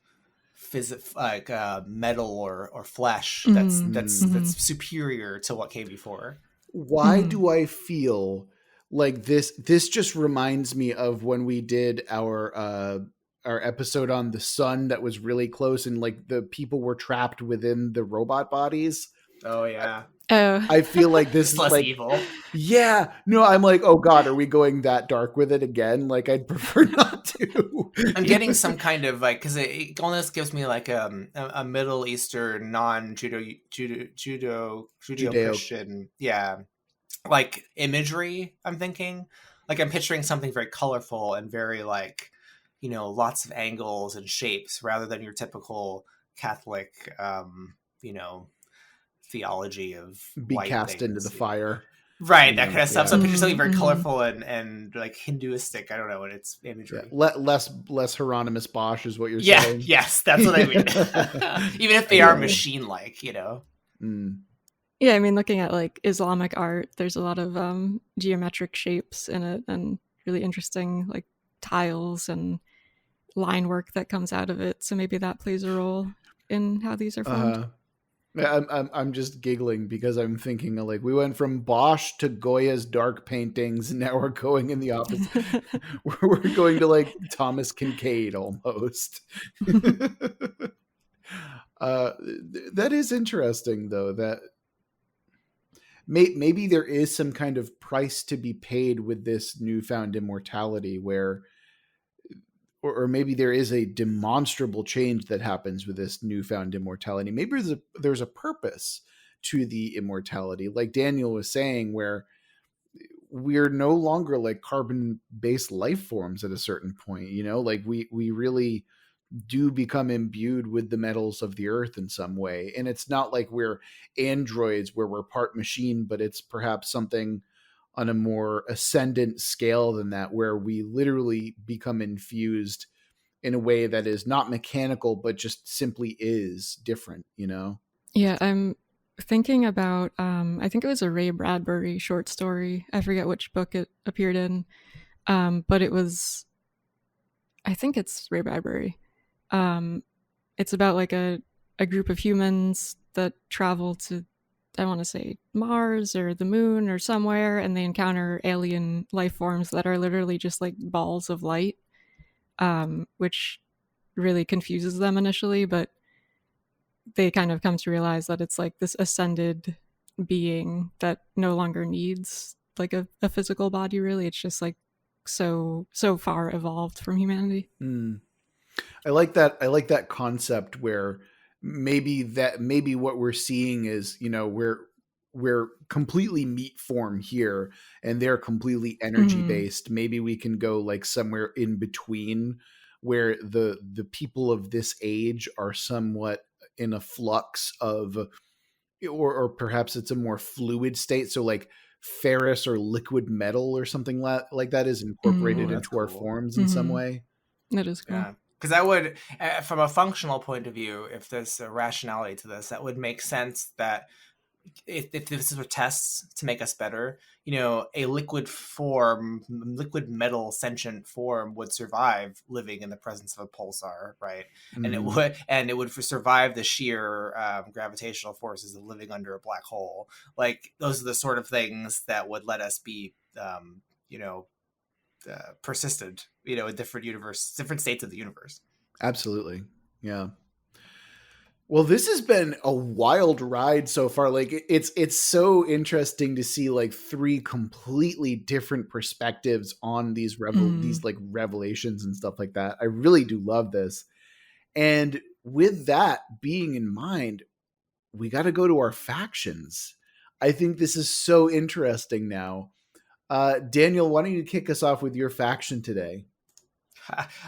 like metal or flesh that's superior to what came before. Why do I feel like this just reminds me of when we did our episode on the sun that was really close and like the people were trapped within the robot bodies? Oh yeah. I feel like this is less like evil. Yeah. No, I'm like, oh God, are we going that dark with it again? Like I'd prefer not to. I'm getting some kind of like, because it almost gives me like a Middle Eastern Judeo Christian, like imagery. I'm thinking, like I'm picturing something very colorful and very like, lots of angles and shapes rather than your typical Catholic, theology of Be white cast things, into the fire. Right, that kind of stuff. So I'm picturing something very colorful and like Hinduistic. I don't know, and it's imagery. Less Hieronymus Bosch is what you're saying. Yes, that's what I mean. Even if they are machine-like, Yeah, I mean, looking at like Islamic art, there's a lot of geometric shapes in it and really interesting like tiles and line work that comes out of it. So maybe that plays a role in how these are formed. I'm just giggling because I'm thinking like we went from Bosch to Goya's dark paintings, and now we're going in the opposite. We're going to like Thomas Kincaid almost. That is interesting, though. That maybe there is some kind of price to be paid with this newfound immortality, where. Or maybe there is a demonstrable change that happens with this newfound immortality. Maybe there's a purpose to the immortality, like Daniel was saying, where we're no longer like carbon-based life forms at a certain point. Like we really do become imbued with the metals of the earth in some way, and it's not like we're androids where we're part machine, but it's perhaps something on a more ascendant scale than that, where we literally become infused in a way that is not mechanical, but just simply is different, Yeah, I'm thinking about, I think it was a Ray Bradbury short story. I forget which book it appeared in, but I think it's Ray Bradbury. It's about like a group of humans that travel to I want to say Mars or the moon or somewhere, and they encounter alien life forms that are literally just like balls of light, which really confuses them initially, but they kind of come to realize that it's like this ascended being that no longer needs like a physical body. Really, it's just like so far evolved from humanity. I like that concept where maybe what we're seeing is, we're completely meat form here and they're completely energy based. Maybe we can go like somewhere in between where the people of this age are somewhat in a flux of, or perhaps it's a more fluid state. So like ferrous or liquid metal or something like that is incorporated Ooh, that's into our cool. forms in some way. That is cool. Yeah. Because that would, from a functional point of view, if there's a rationality to this, that would make sense that if this were tests to make us better, a liquid metal sentient form would survive living in the presence of a pulsar, right? Mhm. And it would survive the sheer gravitational forces of living under a black hole. Like those are the sort of things that would let us be, persistent, in different states of the universe. Absolutely. Yeah. Well, this has been a wild ride so far. Like it's so interesting to see like three completely different perspectives on these like revelations and stuff like that. I really do love this. And with that being in mind, we got to go to our factions. I think this is so interesting now. Daniel, why don't you kick us off with your faction today?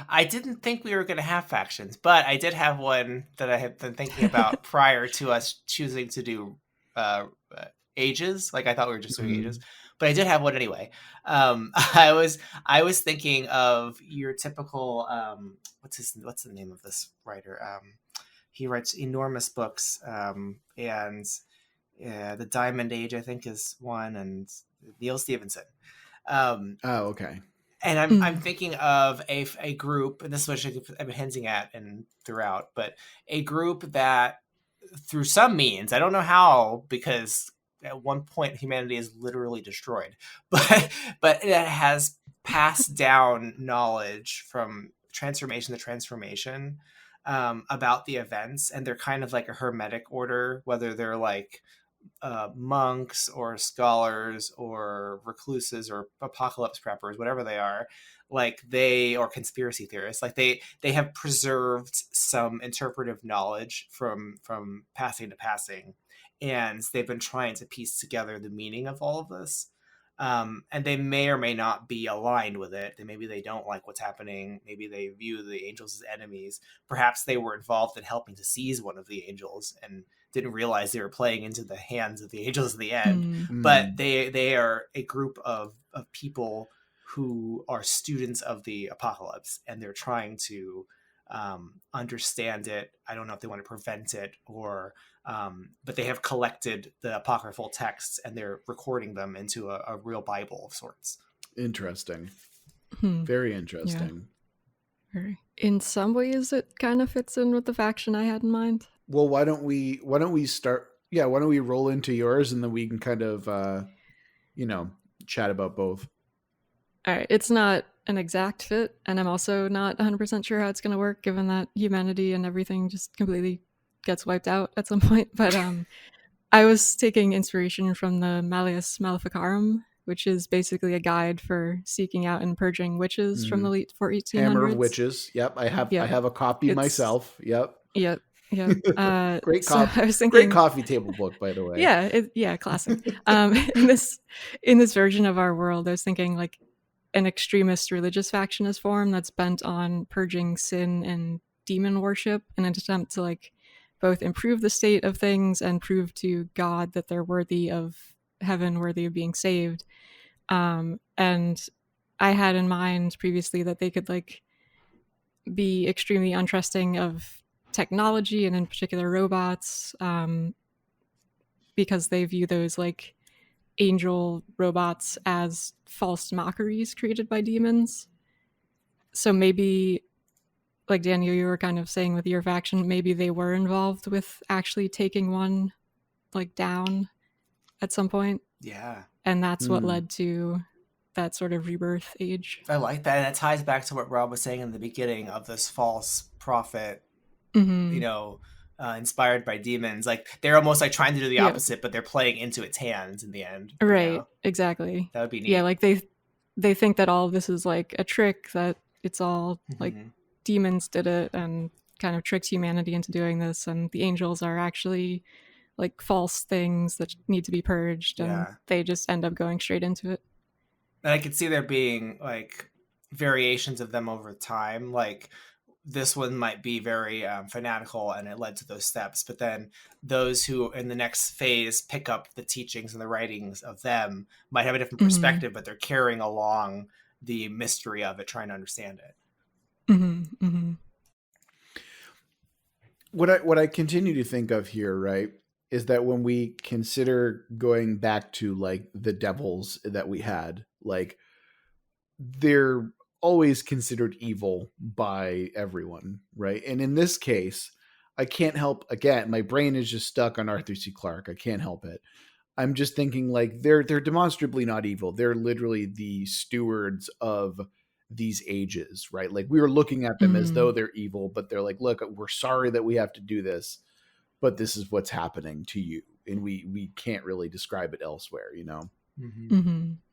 I didn't think we were going to have factions, but I did have one that I had been thinking about prior to us choosing to do ages. Like I thought we were just doing ages, but I did have one anyway. I was thinking of your typical what's the name of this writer? He writes enormous books, and the Diamond Age I think is one, and Neil Stevenson. Oh, okay. And I'm thinking of a group, and this is what I've been hinting at and throughout, but a group that through some means, I don't know how, because at one point humanity is literally destroyed, but it has passed down knowledge from transformation to transformation, about the events, and they're kind of like a hermetic order, whether they're like monks or scholars or recluses or apocalypse preppers, whatever they are, or conspiracy theorists, like they have preserved some interpretive knowledge from passing to passing, and they've been trying to piece together the meaning of all of this. And they may or may not be aligned with it. Maybe they don't like what's happening. Maybe they view the angels as enemies. Perhaps they were involved in helping to seize one of the angels and didn't realize they were playing into the hands of the angels at the end. But they are a group of people who are students of the apocalypse, and they're trying to understand it. I don't know if they want to prevent it or but they have collected the apocryphal texts and they're recording them into a real Bible of sorts. Interesting. Very interesting. Yeah. In some ways, it kind of fits in with the faction I had in mind. Well, why don't we start? Yeah, why don't we roll into yours and then we can kind of, chat about both. All right. It's not an exact fit, and I'm also not 100% sure how it's going to work, given that humanity and everything just completely gets wiped out at some point. But I was taking inspiration from the Malleus Maleficarum, which is basically a guide for seeking out and purging witches from the late 1800s. Hammer of Witches. Yep, I have a copy myself. Yep. Yep. Great so coffee. I was thinking, great coffee table book, by the way. Yeah, classic. In this version of our world, I was thinking like an extremist religious faction is formed that's bent on purging sin and demon worship in an attempt to like both improve the state of things and prove to God that they're worthy of heaven, worthy of being saved. And I had in mind previously that they could like be extremely untrusting of technology and in particular robots, because they view those like angel robots as false mockeries created by demons. So maybe, like Daniel, you were kind of saying with your faction, maybe they were involved with actually taking one like down. at some point. Yeah. And that's what led to that sort of rebirth age. I like that. And it ties back to what Rob was saying in the beginning of this false prophet, inspired by demons. Like they're almost like trying to do the opposite, but they're playing into its hands in the end. Right. Exactly. That would be neat. Yeah. Like they think that all of this is like a trick, that it's all like demons did it and kind of tricks humanity into doing this. And the angels are actually like false things that need to be purged. And they just end up going straight into it. And I could see there being like variations of them over time. Like this one might be very fanatical and it led to those steps. But then those who in the next phase pick up the teachings and the writings of them might have a different perspective, but they're carrying along the mystery of it, trying to understand it. What I continue to think of here, right, is that when we consider going back to like the devils that we had, like they're always considered evil by everyone, right? And in this case, I can't help, again, my brain is just stuck on Arthur C. Clarke. I can't help it. I'm just thinking like they're demonstrably not evil. They're literally the stewards of these ages, right? Like we were looking at them as though they're evil, but they're like, look, we're sorry that we have to do this, but this is what's happening to you. And we can't really describe it elsewhere,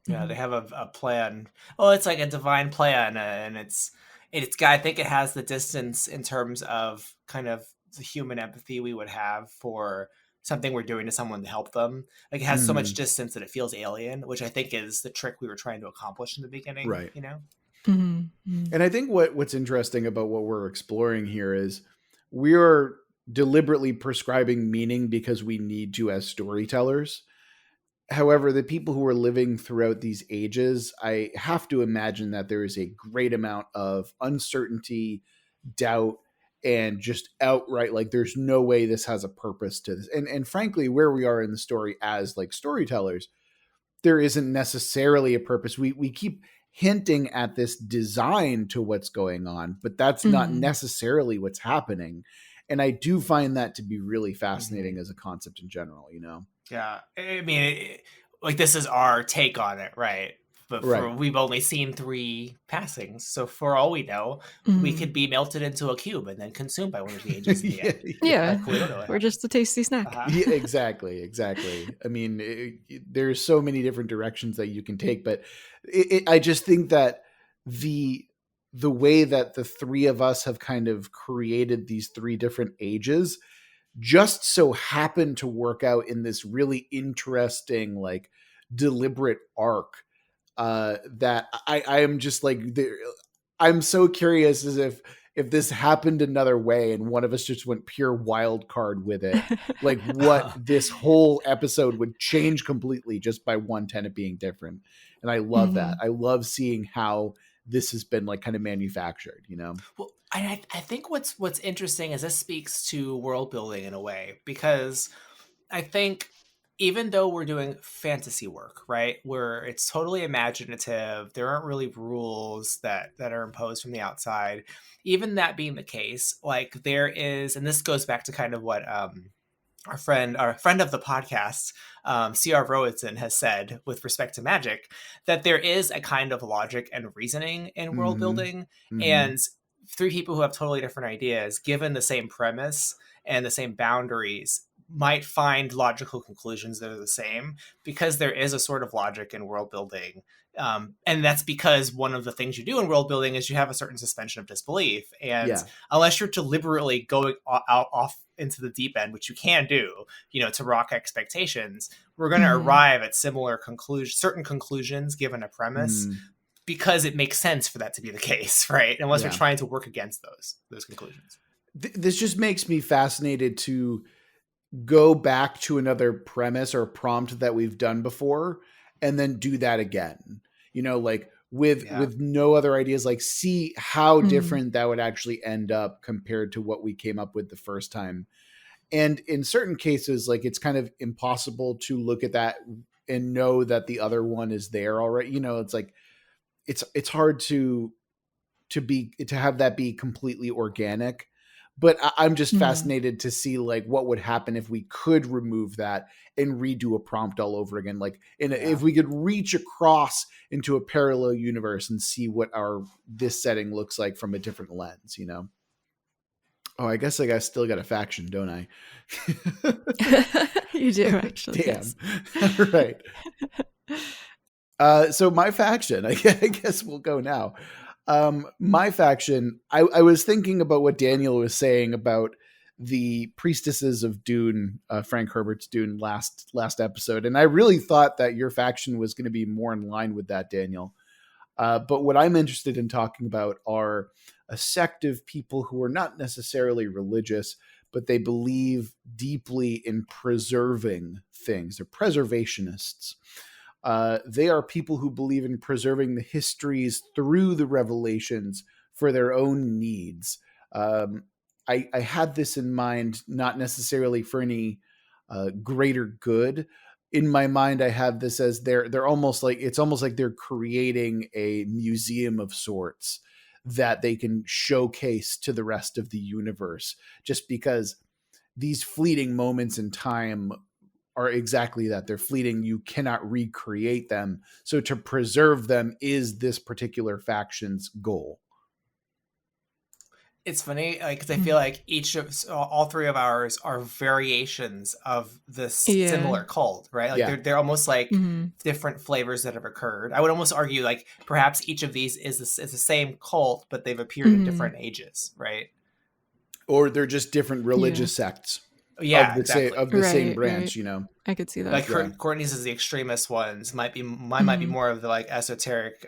Yeah, they have a plan. Oh, it's like a divine plan, and it's got, I think it has the distance in terms of kind of the human empathy we would have for something we're doing to someone to help them. Like it has so much distance that it feels alien, which I think is the trick we were trying to accomplish in the beginning, right? And I think what's interesting about what we're exploring here is we are deliberately prescribing meaning because we need to as storytellers. However, the people who are living throughout these ages, I have to imagine that there is a great amount of uncertainty, doubt, and just outright, like, there's no way this has a purpose to this. And frankly, where we are in the story as like storytellers, there isn't necessarily a purpose. We keep hinting at this design to what's going on, but that's not necessarily what's happening. And I do find that to be really fascinating as a concept in general, Yeah. I mean, like this is our take on it, right? But we've only seen 3 passings. So for all we know, we could be melted into a cube and then consumed by one of the angels in the end. Yeah. We're just a tasty snack. Yeah, exactly. I mean, there's so many different directions that you can take, but I just think that the way that the 3 of us have kind of created these 3 different ages just so happen to work out in this really interesting, like, deliberate arc that I am just like, I'm so curious as if this happened another way and one of us just went pure wild card with it, like what this whole episode would change completely just by one tenet being different. And I love that. I love seeing how this has been like kind of manufactured, Well, I think what's interesting is this speaks to world building in a way, because I think even though we're doing fantasy work, right, where it's totally imaginative, there aren't really rules that are imposed from the outside. Even that being the case, like there is, and this goes back to kind of what our friend of the podcast, C.R. Rowitzen, has said with respect to magic, that there is a kind of logic and reasoning in world building, and 3 people who have totally different ideas, given the same premise and the same boundaries, might find logical conclusions that are the same, because there is a sort of logic in world building. And that's because one of the things you do in world building is you have a certain suspension of disbelief. And unless you're deliberately going off into the deep end, which you can do, to rock expectations, we're going to arrive at similar certain conclusions given a premise, because it makes sense for that to be the case, right? Unless we're trying to work against those conclusions. This just makes me fascinated to go back to another premise or prompt that we've done before and then do that again, like with no other ideas, like see how different that would actually end up compared to what we came up with the first time. And in certain cases, like it's kind of impossible to look at that and know that the other one is there already. It's like, it's hard to have that be completely organic. But I'm just fascinated to see like what would happen if we could remove that and redo a prompt all over again. Like if we could reach across into a parallel universe and see what this setting looks like from a different lens, you know? Oh, I guess I still got a faction, don't I? You do, actually. Damn. Yes. Right. So my faction, I guess we'll go now. My faction, I was thinking about what Daniel was saying about the priestesses of Dune, Frank Herbert's Dune last episode. And I really thought that your faction was going to be more in line with that, Daniel. But what I'm interested in talking about are a sect of people who are not necessarily religious, but they believe deeply in preserving things. They're preservationists. They are people who believe in preserving the histories through the revelations for their own needs. I had this in mind, not necessarily for any greater good. In my mind, I have this as they're almost like it's almost like they're creating a museum of sorts that they can showcase to the rest of the universe, just because these fleeting moments in time are exactly that. They're fleeting. You cannot recreate them. So to preserve them is this particular faction's goal. It's funny, because I feel like all three of ours are variations of this similar cult, right? Like they're almost like different flavors that have occurred. I would almost argue like perhaps each of these is the same cult, but they've appeared in different ages, right? Or they're just different religious sects. Yeah, of the same branch, you know. I could see that. Like Courtney's is the extremist ones. Might be more of the like esoteric,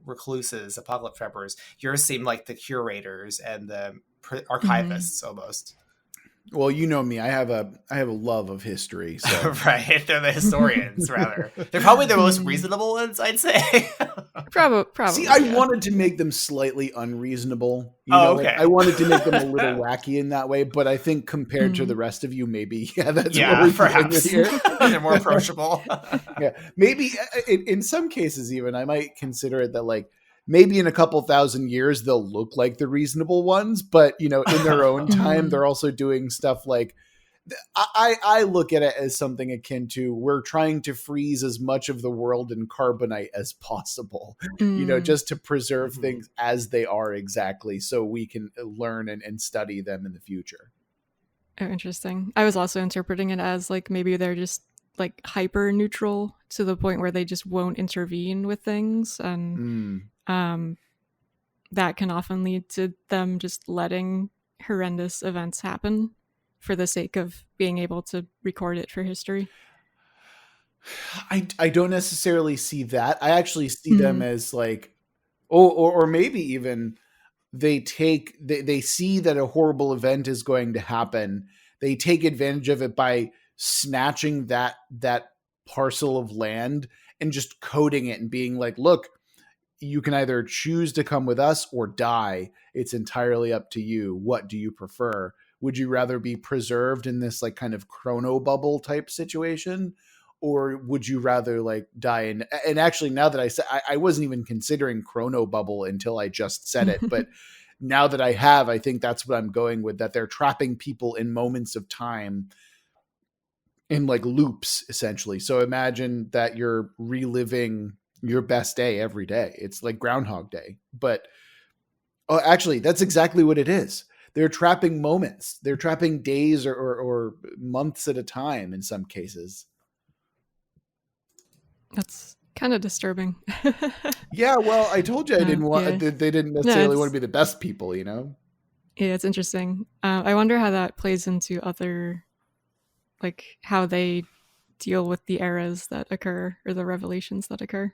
recluses, apocalypse preppers. Yours seem like the curators and the archivists almost. Well, you know me. I have a love of history. So. Right, they're the historians. Rather, they're probably the most reasonable ones, I'd say. Probably. See, I wanted to make them slightly unreasonable. Okay. Like, I wanted to make them a little wacky in that way, but I think compared to the rest of you, maybe that's what we're perhaps here. They're more approachable. Yeah, maybe in some cases, even I might consider it that like. Maybe in a couple thousand years, they'll look like the reasonable ones, but, in their own time, they're also doing stuff like, I look at it as something akin to, we're trying to freeze as much of the world in carbonite as possible, just to preserve things as they are exactly, so we can learn and study them in the future. Oh, interesting. I was also interpreting it as like, maybe they're just like hyper neutral to the point where they just won't intervene with things. And that can often lead to them just letting horrendous events happen for the sake of being able to record it for history. I don't necessarily see that. I actually see them as like, or maybe even they see that a horrible event is going to happen. They take advantage of it by snatching that parcel of land and just coding it and being like, look, you can either choose to come with us or die. It's entirely up to you. What do you prefer? Would you rather be preserved in this like kind of chrono bubble type situation? Or would you rather like die? And actually, now that I said, I wasn't even considering chrono bubble until I just said it. But now that I have, I think that's what I'm going with, that they're trapping people in moments of time in like loops, essentially. So imagine that you're reliving your best day every day. It's like Groundhog Day. But actually, that's exactly what it is. They're trapping moments. They're trapping days or months at a time in some cases. That's kind of disturbing. Yeah, well, I told you I didn't want. They didn't necessarily want to be the best people, Yeah, it's interesting. I wonder how that plays into other, like how they deal with the eras that occur or the revelations that occur.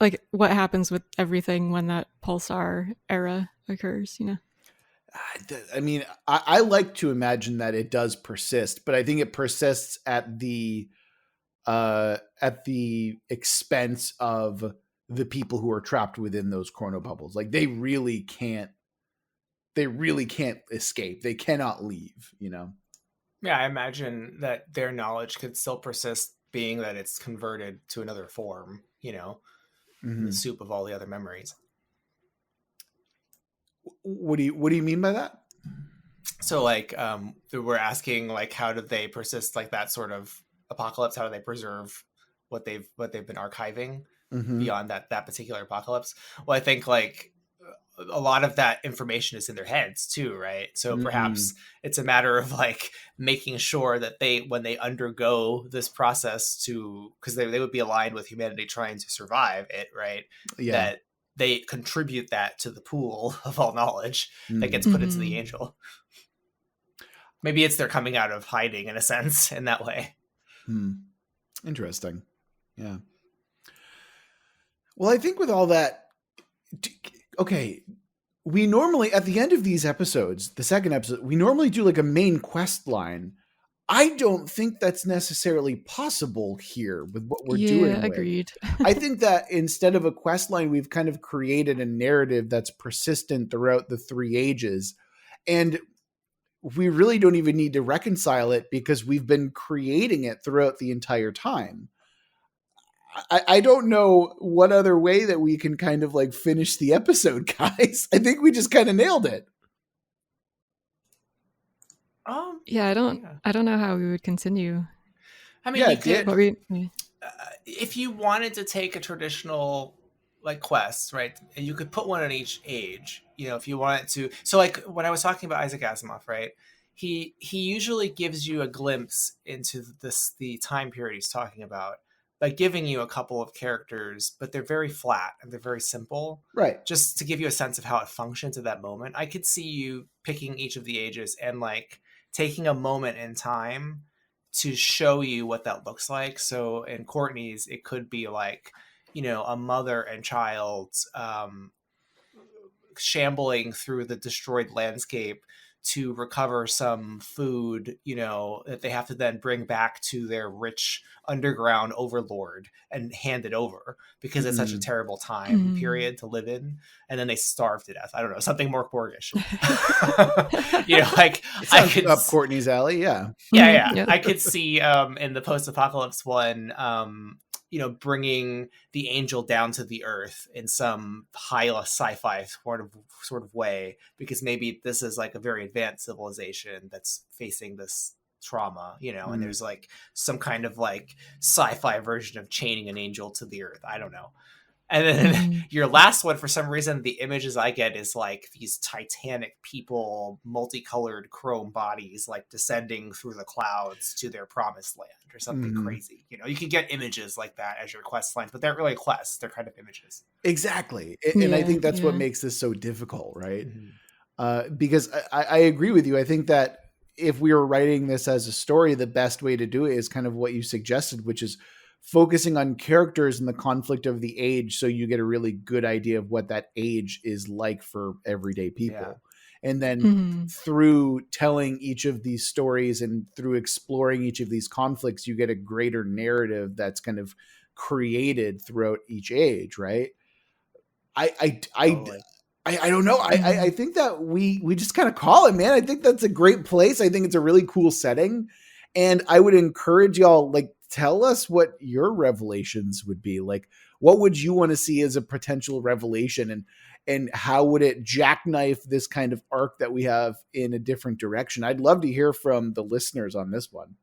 Like what happens with everything when that pulsar era occurs, I mean, I like to imagine that it does persist, but I think it persists at the expense of the people who are trapped within those chrono bubbles. Like they really can't escape. They cannot leave, Yeah, I imagine that their knowledge could still persist, being that it's converted to another form, in the soup of all the other memories. What do you mean by that? So like we're asking like how do they persist like that sort of apocalypse? How do they preserve what they've been archiving beyond that particular apocalypse? Well, I think like a lot of that information is in their heads too, right? So perhaps it's a matter of like making sure that when they undergo this process because they would be aligned with humanity trying to survive it, right? Yeah. That they contribute that to the pool of all knowledge that gets put into the angel. Maybe it's they're coming out of hiding in a sense in that way. Interesting. Yeah. Well, I think with all that, okay, we normally, at the end of these episodes, the second episode, we normally do like a main quest line. I don't think that's necessarily possible here with what we're doing. Yeah, agreed. I think that instead of a quest line, we've kind of created a narrative that's persistent throughout the 3 ages. And we really don't even need to reconcile it because we've been creating it throughout the entire time. I don't know what other way that we can kind of like finish the episode, guys. I think we just kind of nailed it. Yeah, I don't know how we would continue. I mean, you could, yeah. If you wanted to take a traditional like quest, right, and you could put one in each age, you know, if you wanted to. So like when I was talking about Isaac Asimov, right, he usually gives you a glimpse into the time period he's talking about by giving you a couple of characters, but they're very flat and they're very simple. Right. Just to give you a sense of how it functions at that moment. I could see you picking each of the ages and like taking a moment in time to show you what that looks like. So in Courtney's, it could be like, you know, a mother and child shambling through the destroyed landscape to recover some food, you know, that they have to then bring back to their rich underground overlord and hand it over because it's such a terrible time period to live in. And then they starve to death. I don't know, something more Borgish. You know, like I could up Courtney's alley. Yeah. Yeah. I could see in the post-apocalypse one, you know, bringing the angel down to the earth in some high sci-fi sort of way, because maybe this is like a very advanced civilization that's facing this trauma, you know, and there's like some kind of like sci-fi version of chaining an angel to the earth. I don't know. And then your last one, for some reason, the images I get is like these titanic people, multicolored chrome bodies, like descending through the clouds to their promised land or something crazy. You know, you can get images like that as your quest lines, but they're really quests. They're kind of images. Exactly. And I think that's what makes this so difficult, right? Because I agree with you. I think that if we were writing this as a story, the best way to do it is kind of what you suggested, which is focusing on characters and the conflict of the age, so you get a really good idea of what that age is like for everyday people. And then through telling each of these stories and through exploring each of these conflicts, you get a greater narrative that's kind of created throughout each age, right? I don't know. I think that we just kind of call it, man. I think that's a great place. I think it's a really cool setting. And I would encourage y'all, like, tell us what your revelations would be. Like, what would you want to see as a potential revelation, and how would it jackknife this kind of arc that we have in a different direction? I'd love to hear from the listeners on this one.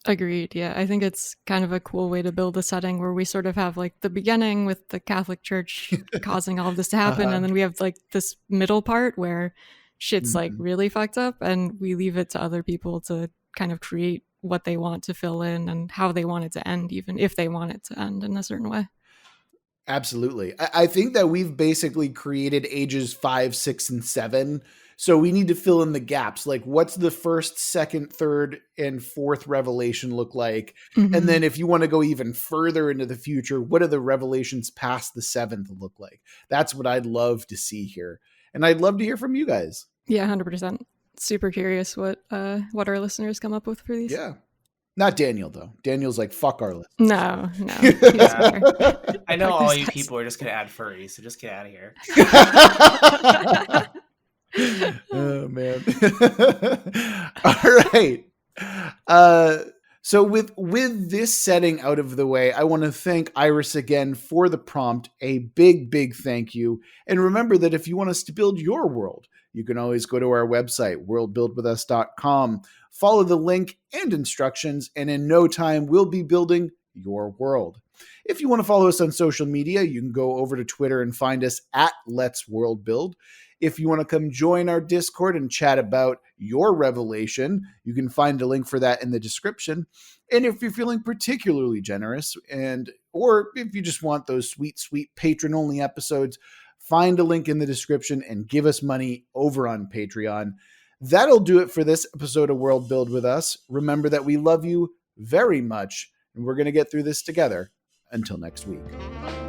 Agreed. Yeah, I think it's kind of a cool way to build a setting where we sort of have like the beginning with the Catholic Church causing all of this to happen, and then we have like this middle part where shit's like really fucked up, and we leave it to other people to kind of create what they want to fill in and how they want it to end, even if they want it to end in a certain way. Absolutely. I think that we've basically created ages 5, 6, and 7. So we need to fill in the gaps. Like, what's the first, second, third, and fourth revelation look like? And then if you want to go even further into the future, what do the revelations past the 7th look like? That's what I'd love to see here. And I'd love to hear from you guys. Yeah, 100%. Super curious what our listeners come up with for these. Yeah. Not Daniel, though. Daniel's like, fuck our list. No. I know all you people are just going to add furries, so just get out of here. Oh, man. All right. So with this setting out of the way, I want to thank Iris again for the prompt. A big thank you. And remember that if you want us to build your world, you can always go to our website, worldbuildwithus.com, follow the link and instructions, and in no time, we'll be building your world. If you want to follow us on social media, you can go over to Twitter and find us at Let's World Build. If you want to come join our Discord and chat about your revelation, you can find a link for that in the description. And if you're feeling particularly generous, or if you just want those sweet patron-only episodes, find a link in the description and give us money over on Patreon. That'll do it for this episode of World Build with Us. Remember that we love you very much, and we're going to get through this together. Until next week.